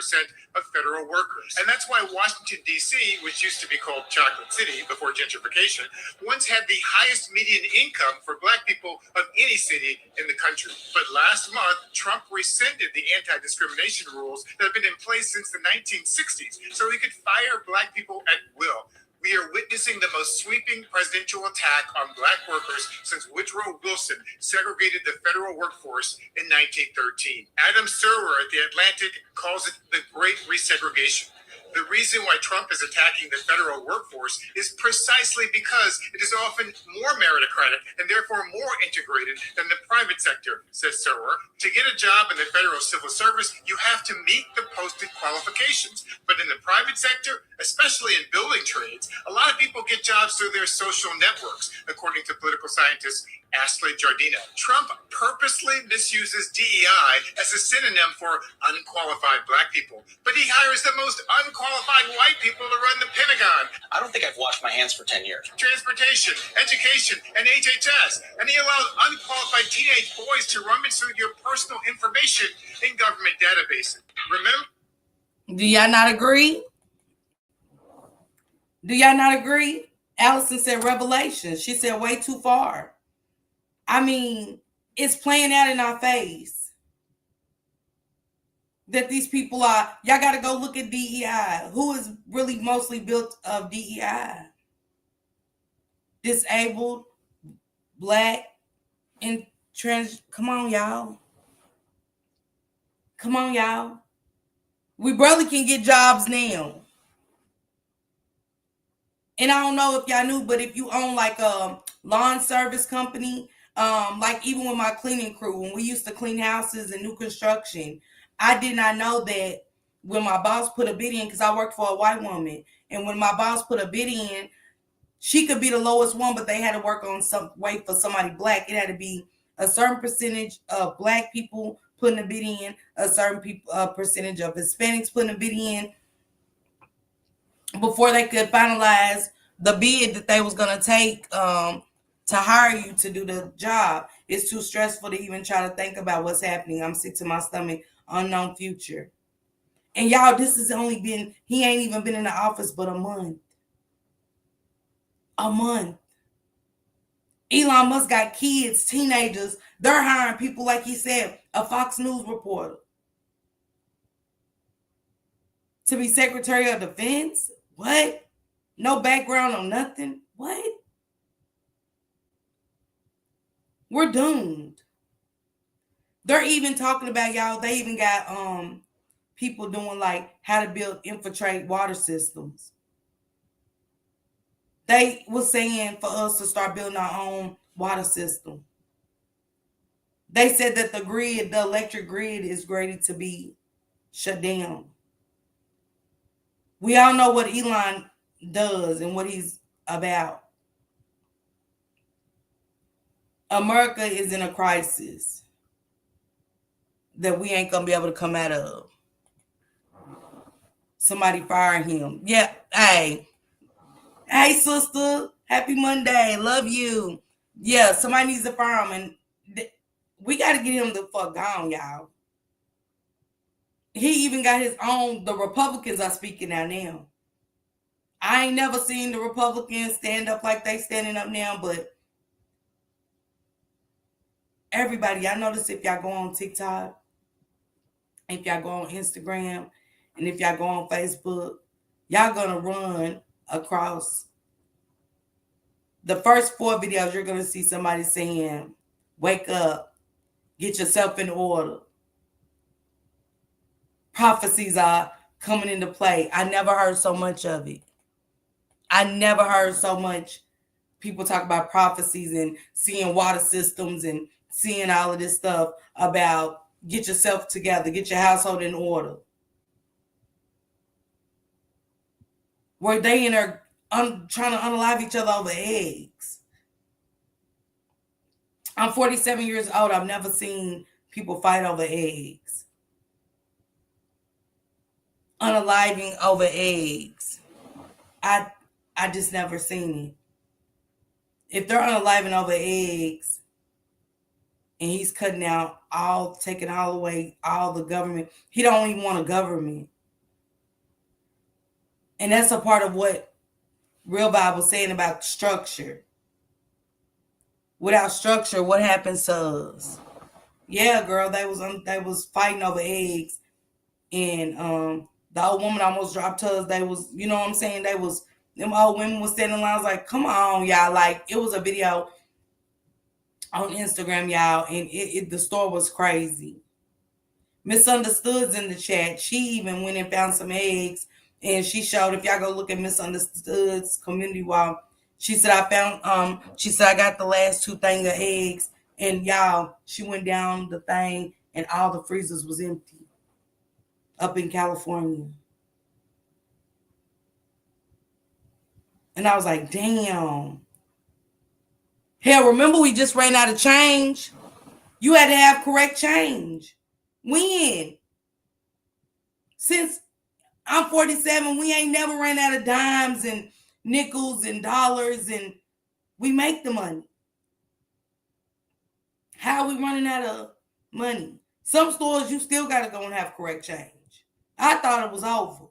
of federal workers. And that's why Washington, D.C., which used to be called Chocolate City before gentrification, once had the highest median income for black people of any city in the country. But last month, Trump rescinded the anti-discrimination rules that have been in place since the 1960s, so he could fire black people at will. We are witnessing the most sweeping presidential attack on black workers since Woodrow Wilson segregated the federal workforce in 1913. Adam Serwer at The Atlantic calls it the Great Resegregation. The reason why Trump is attacking the federal workforce is precisely because it is often more meritocratic and therefore more integrated than the private sector, says Serwer. To get a job in the federal civil service, you have to meet the posted qualifications. But in the private sector, especially in building trades, a lot of people get jobs through their social networks, according to political scientist Ashley Jardina. Trump purposely misuses DEI as a synonym for unqualified black people, but he hires the most unqualified white people to run the Pentagon.
I don't think I've washed my hands for 10 years.
Transportation, education, and HHS. And he allows unqualified teenage boys to rummage through your personal information in government databases. Remember?
Do y'all not agree? Do y'all not agree? Allison said Revelation. She said way too far. I mean, it's playing out in our face that these people are, y'all got to go look at DEI. Who is really mostly built of DEI? Disabled, black, and trans. Come on, y'all. Come on, y'all. We barely can get jobs now. And I don't know if y'all knew, but if you own like a lawn service company, like even with my cleaning crew, when we used to clean houses and new construction, I did not know that when my boss put a bid in, because I worked for a white woman, and when my boss put a bid in, she could be the lowest one, but they had to work on some way for somebody black. It had to be a certain percentage of black people putting a bid in, a certain percentage of Hispanics putting a bid in, before they could finalize the bid that they was going to take to hire you to do the job. It's too stressful to even try to think about what's happening. I'm sick to my stomach. Unknown future. And y'all, this has only been, he ain't even been in the office but a month. A month. Elon Musk got kids, teenagers. They're hiring people, like he said, a Fox News reporter to be Secretary of Defense. What? No background on nothing. What? We're doomed. They're even talking about, y'all, they even got people doing like how to build infiltrate water systems. They were saying for us to start building our own water system. They said that the grid, the electric grid, is ready to be shut down. We all know what Elon does and what he's about. America is in a crisis that we ain't gonna be able to come out of. somebody firing him. Yeah, hey, sister, happy Monday, love you. Yeah, somebody needs to fire him, and we got to get him the fuck gone, y'all. He even got his own. The Republicans are speaking out now. I ain't never seen the Republicans stand up like they standing up now, but everybody, I notice if y'all go on TikTok, if y'all go on Instagram, and if y'all go on Facebook, y'all gonna run across the first 4 videos. You're gonna see somebody saying, wake up, get yourself in order. Prophecies are coming into play. I never heard so much of it. I never heard so much people talk about prophecies and seeing water systems and seeing all of this stuff about get yourself together, get your household in order. Where they in there trying to unalive each other over eggs. I'm 47 years old. I've never seen people fight over eggs. Unaliving over eggs. I just never seen it. If they're unaliving over eggs and he's cutting out taking all away all the government, he don't even want a government. And that's a part of what Real Bible's saying about structure. Without structure, what happens to us? Yeah, girl, they was fighting over eggs, and the old woman almost dropped hers. They was, you know what I'm saying? Them old women was standing in line. I was like, come on, y'all. Like, it was a video on Instagram, y'all, and the store was crazy. Misunderstood's in the chat. She even went and found some eggs, and she showed, if y'all go look at Misunderstood's community wall, she said, I got the last 2 things of eggs, and y'all, she went down the thing, and all the freezers was empty up in California. And I was like, damn. Hell, remember we just ran out of change? You had to have correct change. When? Since I'm 47, we ain't never ran out of dimes and nickels and dollars, and we make the money. How are we running out of money? Some stores, you still got to go and have correct change. I thought it was over.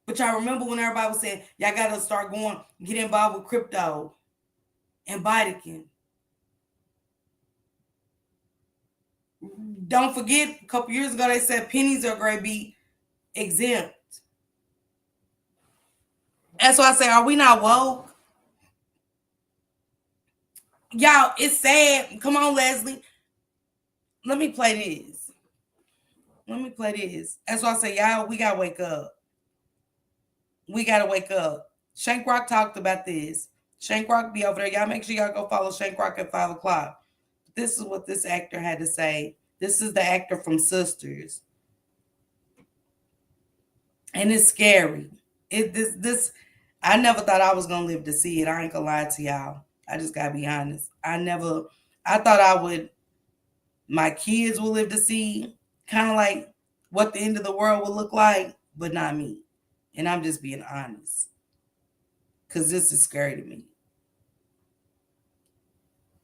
But y'all remember when everybody was saying, y'all got to start going, get involved with crypto and Bitcoin. Don't forget, a couple years ago, they said pennies are going to be exempt. That's why I say, are we not woke? Y'all, it's sad. Come on, Leslie. Let me play this. That's why I say, y'all, we got to wake up. We got to wake up. Shank Rock talked about this. Shank Rock be over there. Y'all make sure y'all go follow Shank Rock at 5 o'clock. This is what this actor had to say. This is the actor from Sisters. And it's scary. I never thought I was going to live to see it. I ain't going to lie to y'all. I just got to be honest. I thought my kids will live to see kind of like what the end of the world will look like, but not me. And I'm just being honest. Because this is scary to me.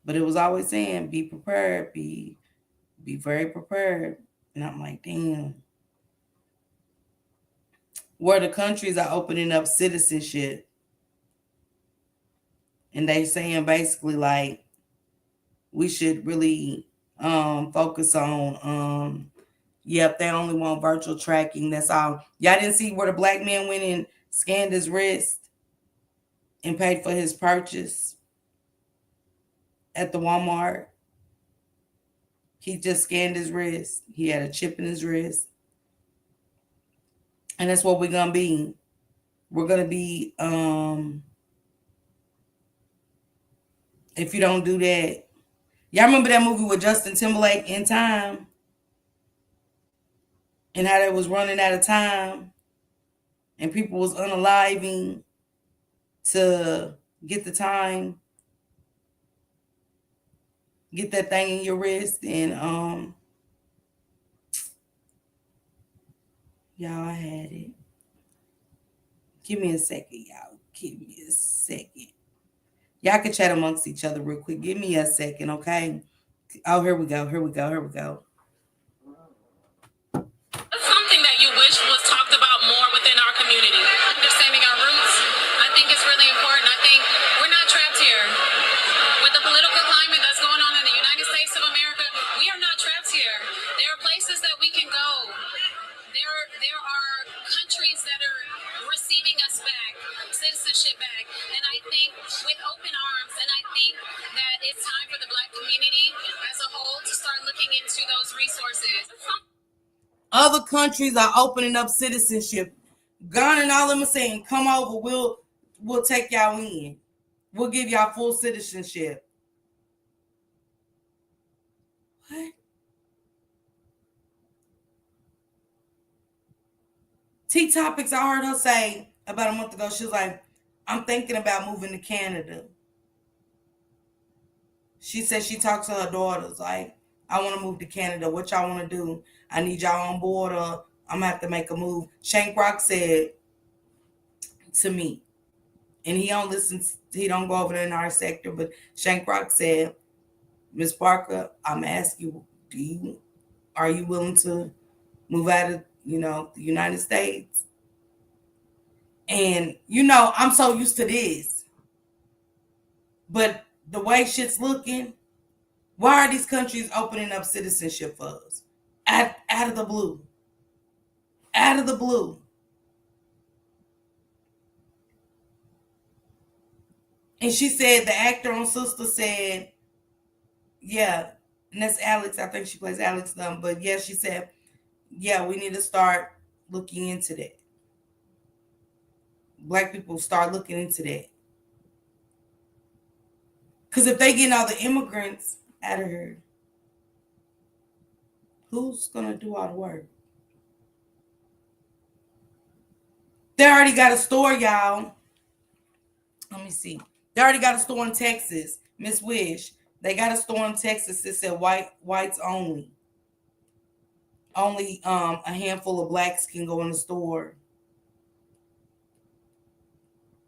But it was always saying, be prepared, be very prepared. And I'm like, damn. Where the countries are opening up citizenship. And they saying basically like, we should really focus on, they only want virtual tracking. That's all. Y'all didn't see where the black man went and scanned his wrist and paid for his purchase at the Walmart? He just scanned his wrist. He had a chip in his wrist. And that's what we're going to be. We're going to be, if you don't do that. Y'all remember that movie with Justin Timberlake, In Time? And how they was running out of time. And people was unaliving to get the time. Get that thing in your wrist. And Y'all, I had it. Give me a second, y'all. Give me a second. Y'all can chat amongst each other real quick. Give me a second, okay? Oh, here we go.
Something that you wish was talked about more within our community. Understanding our roots, I think it's really important. I think we're not trapped here. With the political climate that's going on in the United States of America, we are not trapped here. There are places that we can go. There are countries that are receiving us back, citizenship back. And I think with open arms, and I think that it's time for the Black community as a whole to start looking into those resources.
Other countries are opening up citizenship. Ghana and all of them are saying, come over, we'll take y'all in. We'll give y'all full citizenship. What? T-Topics, I heard her say about a month ago, she was like, I'm thinking about moving to Canada. She said she talked to her daughters, like, I want to move to Canada. What y'all want to do? I need y'all on board, or I'm going to have to make a move. Shank Rock said to me, and he don't listen, he don't go over there in our sector, but Shank Rock said, Ms. Parker, I'm asking you, are you willing to move out of, the United States? And, I'm so used to this. But the way shit's looking, why are these countries opening up citizenship for us? Out of the blue. Out of the blue. And she said, the actor on Sister said, yeah, and that's Alex. I think she plays Alex Dunn. But yeah, she said, yeah, we need to start looking into that. Black people start looking into that. Because if they get all the immigrants out of here, who's going to do all the work? They already got a store, y'all. Let me see. They already got a store in Texas. Miss Wish. They got a store in Texas that said whites only. Only a handful of blacks can go in the store.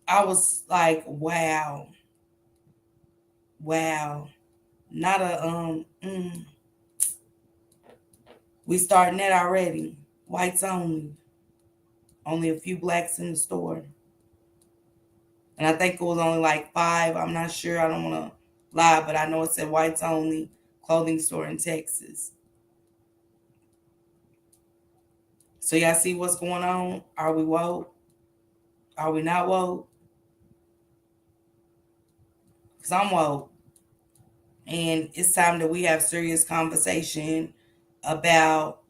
I was like, wow. Wow. Not a we starting that already. Whites only. Only a few blacks in the store. And I think it was only like 5. I'm not sure. I don't want to lie, but I know it said whites only clothing store in Texas. So y'all see what's going on? Are we woke? Are we not woke? Because I'm woke. And it's time that we have serious conversation about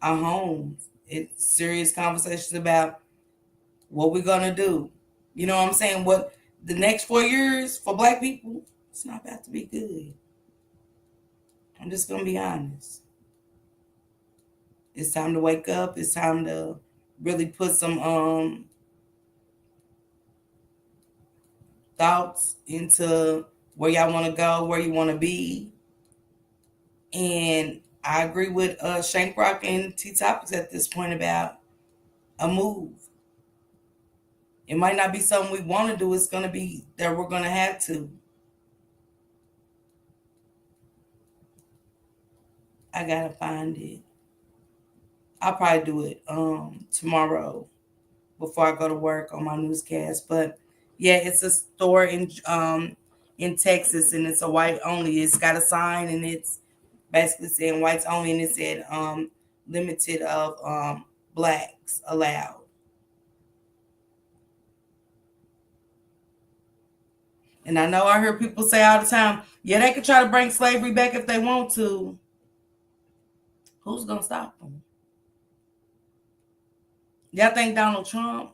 our homes. It's serious conversations about what we're going to do. You know what I'm saying? What the next 4 years for black people, it's not about to be good. I'm just going to be honest. It's time to wake up. It's time to really put some thoughts into where y'all want to go, where you want to be. And I agree with Shank Rock and T-Topics at this point about a move. It might not be something we want to do. It's going to be that we're going to have to. I got to find it. I'll probably do it tomorrow before I go to work on my newscast. But yeah, it's a store in Texas, and it's a white only. It's got a sign, and it's basically saying whites only, and it said limited of blacks allowed. And I know I hear people say all the time, yeah, they could try to bring slavery back if they want to. Who's going to stop them? Y'all think Donald Trump?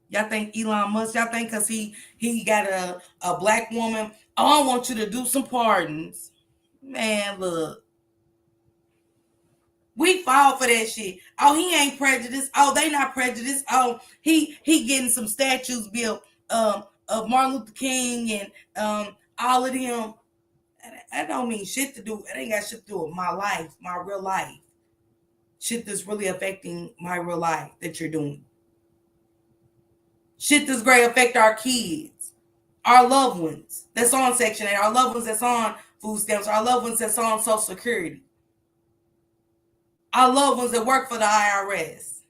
Y'all think Elon Musk? Y'all think because he got a black woman, oh, I want you to do some pardons. Man, look. We fall for that shit. Oh, he ain't prejudiced. Oh, they not prejudiced. Oh, he getting some statues built of Martin Luther King and all of them. That don't mean shit to do. It ain't got shit to do with my life, my real life. shit that's really affecting my real life that you're doing. Shit that's great affect our kids, our loved ones that's on Section 8, our loved ones that's on food stamps, our loved ones that's on Social Security, our loved ones that work for the IRS,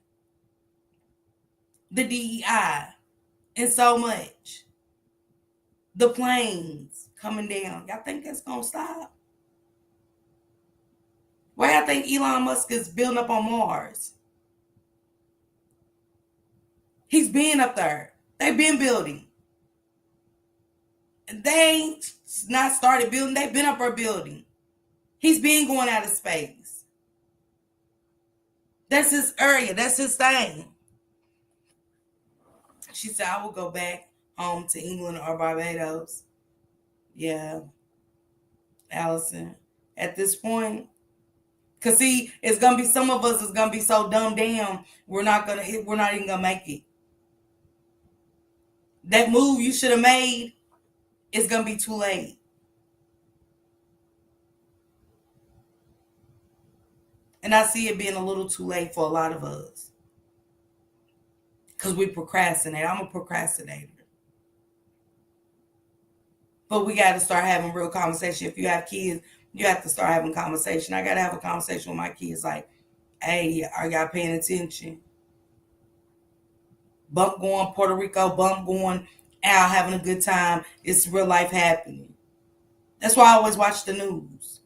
the DEI, and so much. The planes coming down. Y'all think that's going to stop? Why y'all think Elon Musk is building up on Mars? He's been up there. They've been building. They ain't not started building. They've been up there building. He's been going out of space. That's his area. That's his thing. She said, I will go back home to England or Barbados. Yeah. Allison. At this point, because see, it's going to be some of us is going to be so dumbed down, we're not even going to make it. That move you should have made is going to be too late. And I see it being a little too late for a lot of us. Because we procrastinate. I'm a procrastinator. But we got to start having real conversation. If you have kids, you have to start having conversation. I got to have a conversation with my kids like, hey, are y'all paying attention? Bump going Puerto Rico, bump going out, having a good time. It's real life happening. That's why I always watch the news.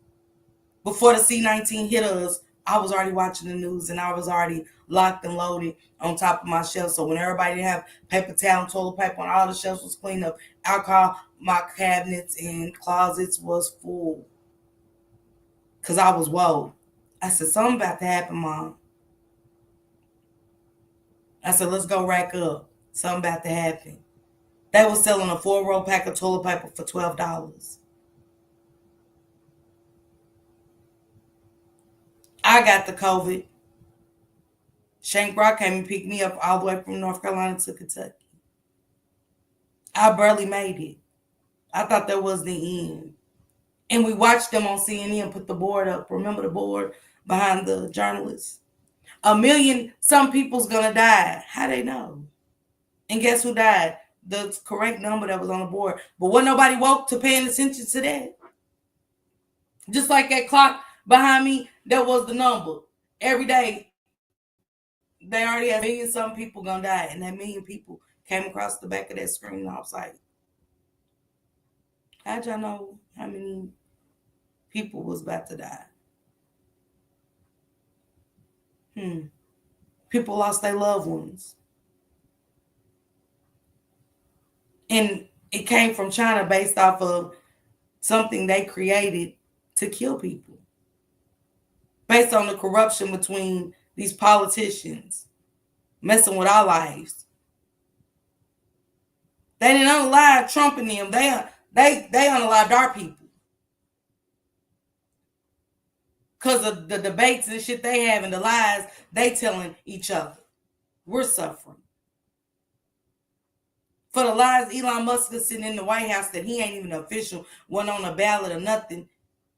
Before the C-19 hit us, I was already watching the news and I was already locked and loaded on top of my shelf. So when everybody didn't have paper towel and toilet paper on, all the shelves was cleaned up. Alcohol, my cabinets and closets was full. Because I was woke. I said, something about to happen, Mom. I said, let's go rack up. Something about to happen. They were selling a 4-roll pack of toilet paper for $12. I got the COVID. Shank Brock came and picked me up all the way from North Carolina to Kentucky. I barely made it. I thought that was the end. And we watched them on CNN put the board up. Remember the board behind the journalists? 1 million, some people's gonna die. How they know? And guess who died? The correct number that was on the board. But wasn't nobody woke to paying attention to that? Just like that clock behind me, that was the number. Every day, they already had 1 million some people gonna die. And that 1 million people came across the back of that screen. And I was like, how'd y'all know how many people was about to die? People lost their loved ones. And it came from China based off of something they created to kill people. Based on the corruption between these politicians messing with our lives. They didn't unalive Trump and them. They unalived our people. Because of the debates and shit they have and the lies they telling each other. We're suffering. For the lies Elon Musk is sitting in the White House that he ain't even official, wasn't on a ballot or nothing.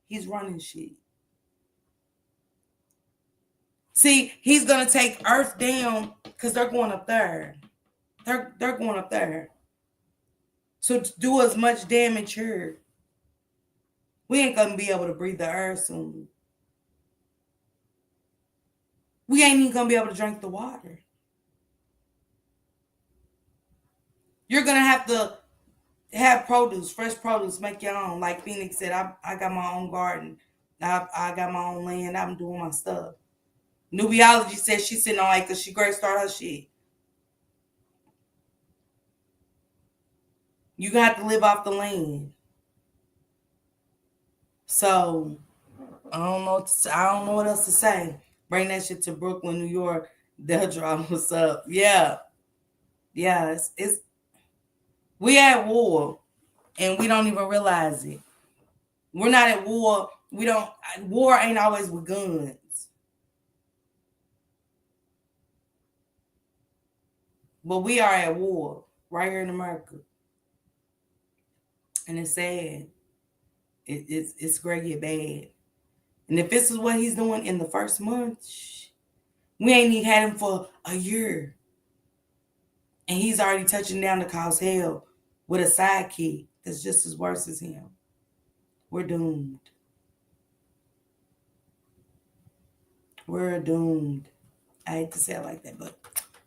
He's running shit. See, he's going to take Earth down because they're going up there. They're going up there. So to do as much damage here, we ain't going to be able to breathe the earth soon. We ain't even going to be able to drink the water. You're going to have produce, fresh produce, make your own. Like Phoenix said, I got my own garden. I got my own land. I'm doing my stuff. Nubiology says she's sitting on acres. She great start her shit. You got to live off the land. So I don't know what else to say. Bring that shit to Brooklyn, New York. They'll draw what's up. Yeah. It's we at war and we don't even realize it. We're not at war. War ain't always with guns. But we are at war right here in America. And it's sad. It's going to get bad. And if this is what he's doing in the first month, We ain't even had him for a year. And he's already touching down to cause hell with a sidekick that's just as worse as him. We're doomed. We're doomed. I hate to say it like that, but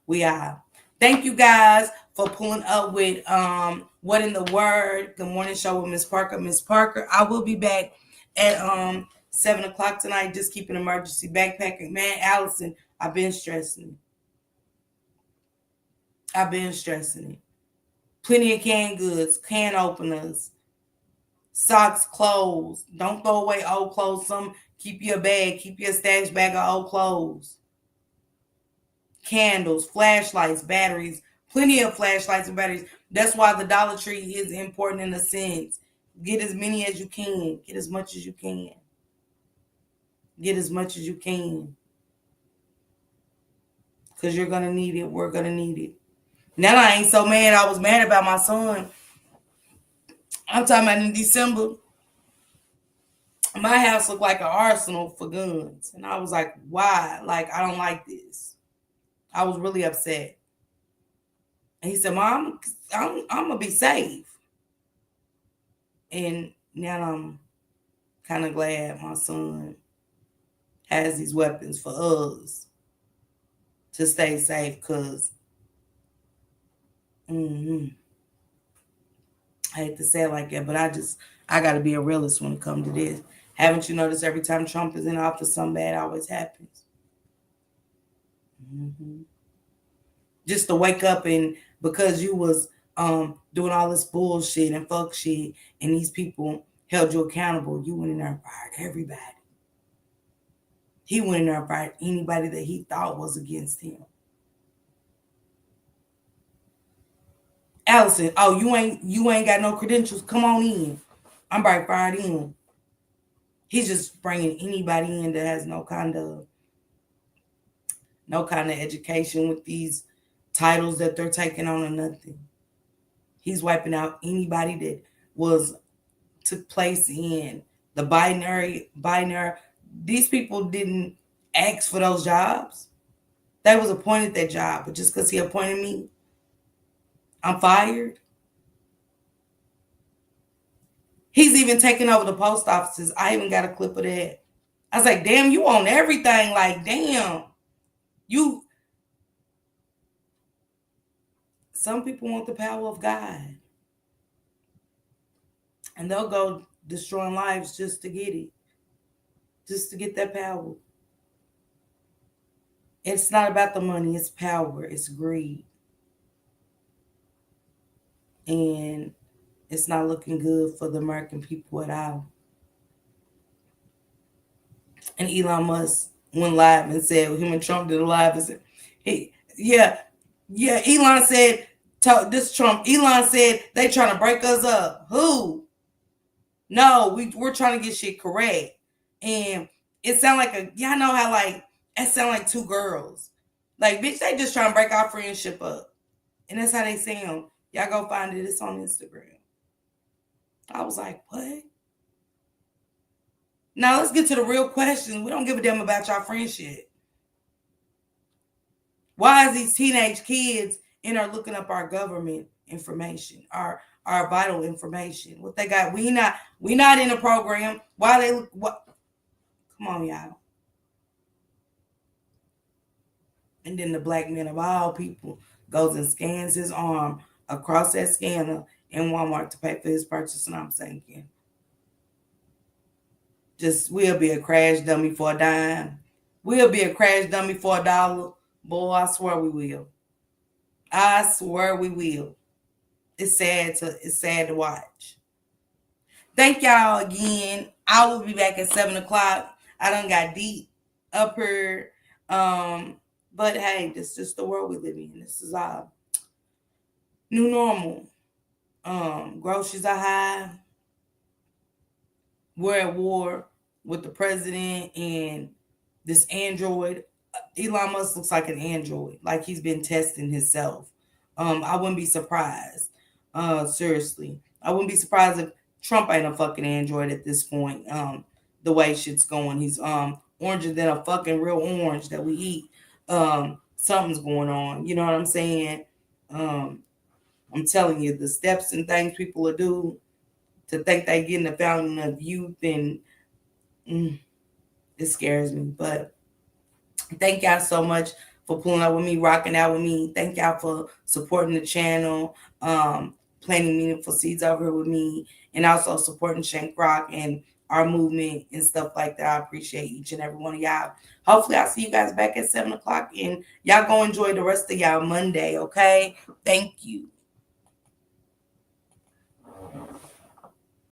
we are. Thank you guys for pulling up with What in the Word. Good morning show with Miss Parker. Miss Parker, I will be back at 7 o'clock tonight. Just keep an emergency backpacking. Man, Allison, I've been stressing it. Plenty of canned goods, can openers, socks, clothes. Don't throw away old clothes. Some keep your bag, keep your stash bag of old clothes. Candles, flashlights, batteries, plenty of flashlights and batteries. That's why the Dollar Tree is important in a sense. Get as many as you can. Get as much as you can. Get as much as you can. Because you're going to need it. We're going to need it. Now I ain't so mad. I was mad about my son. I'm talking about in December. My house looked like an arsenal for guns. And I was like, why? Like, I don't like this. I was really upset. And he said, Mom, I'm going to be safe. And now I'm kind of glad my son has these weapons for us to stay safe because I hate to say it like that, but I got to be a realist when it comes to this. Haven't you noticed every time Trump is in office, something bad always happens? Just to wake up and because you was doing all this bullshit and fuck shit and these people held you accountable, you went in there and fired everybody. He went in there and fired anybody that he thought was against him. Allison, oh, you ain't got no credentials. Come on in. I'm probably fired in. He's just bringing anybody in that has no kind of education with these titles that they're taking on or nothing. He's wiping out anybody that took place in the binary. These people didn't ask for those jobs. They was appointed that job, but just because he appointed me, I'm fired. He's even taking over the post offices. I even got a clip of that. I was like, damn, you own everything. Like, damn. Some people want the power of God. And they'll go destroying lives just to get it. Just to get that power. It's not about the money. It's power. It's greed. And it's not looking good for the American people at all. And Elon Musk went live and said, him and Trump did a live and said, Elon said, this Trump, Elon said they trying to break us up. Who? No, we're trying to get shit correct. And it sound like y'all know how it sound like two girls. Like, bitch, they just trying to break our friendship up. And that's how they sound. Y'all go find it. It's on Instagram. I was like, what? Now let's get to the real questions. We don't give a damn about y'all friendship. Why is these teenage kids in there looking up our government information, our vital information? What they got? We not in the program. Why they look? What? Come on, y'all. And then the black man of all people goes and scans his arm across that scanner in Walmart to pay for his purchase, and I'm thinking, we'll be a crash dummy for a dime. We'll be a crash dummy for $1. Boy, I swear we will. I swear we will. It's sad to watch. Thank y'all again. I will be back at 7 o'clock. I done got deep up here. But hey, this is just the world we live in. This is our new normal. Groceries are high. We're at war with the president and this android. Elon Musk looks like an android, like he's been testing himself. I wouldn't be surprised. Seriously. I wouldn't be surprised if Trump ain't a fucking android at this point. The way shit's going. He's oranger than a fucking real orange that we eat. something's going on. You know what I'm saying? I'm telling you, the steps and things people will do to think they getting the fountain of youth, and it scares me. But thank y'all so much for pulling up with me, rocking out with me. Thank y'all for supporting the channel, planting meaningful seeds over here with me, and also supporting Shank Rock and our movement and stuff like that. I appreciate each and every one of y'all. Hopefully I'll see you guys back at 7 o'clock, and y'all go enjoy the rest of y'all Monday, okay? Thank you.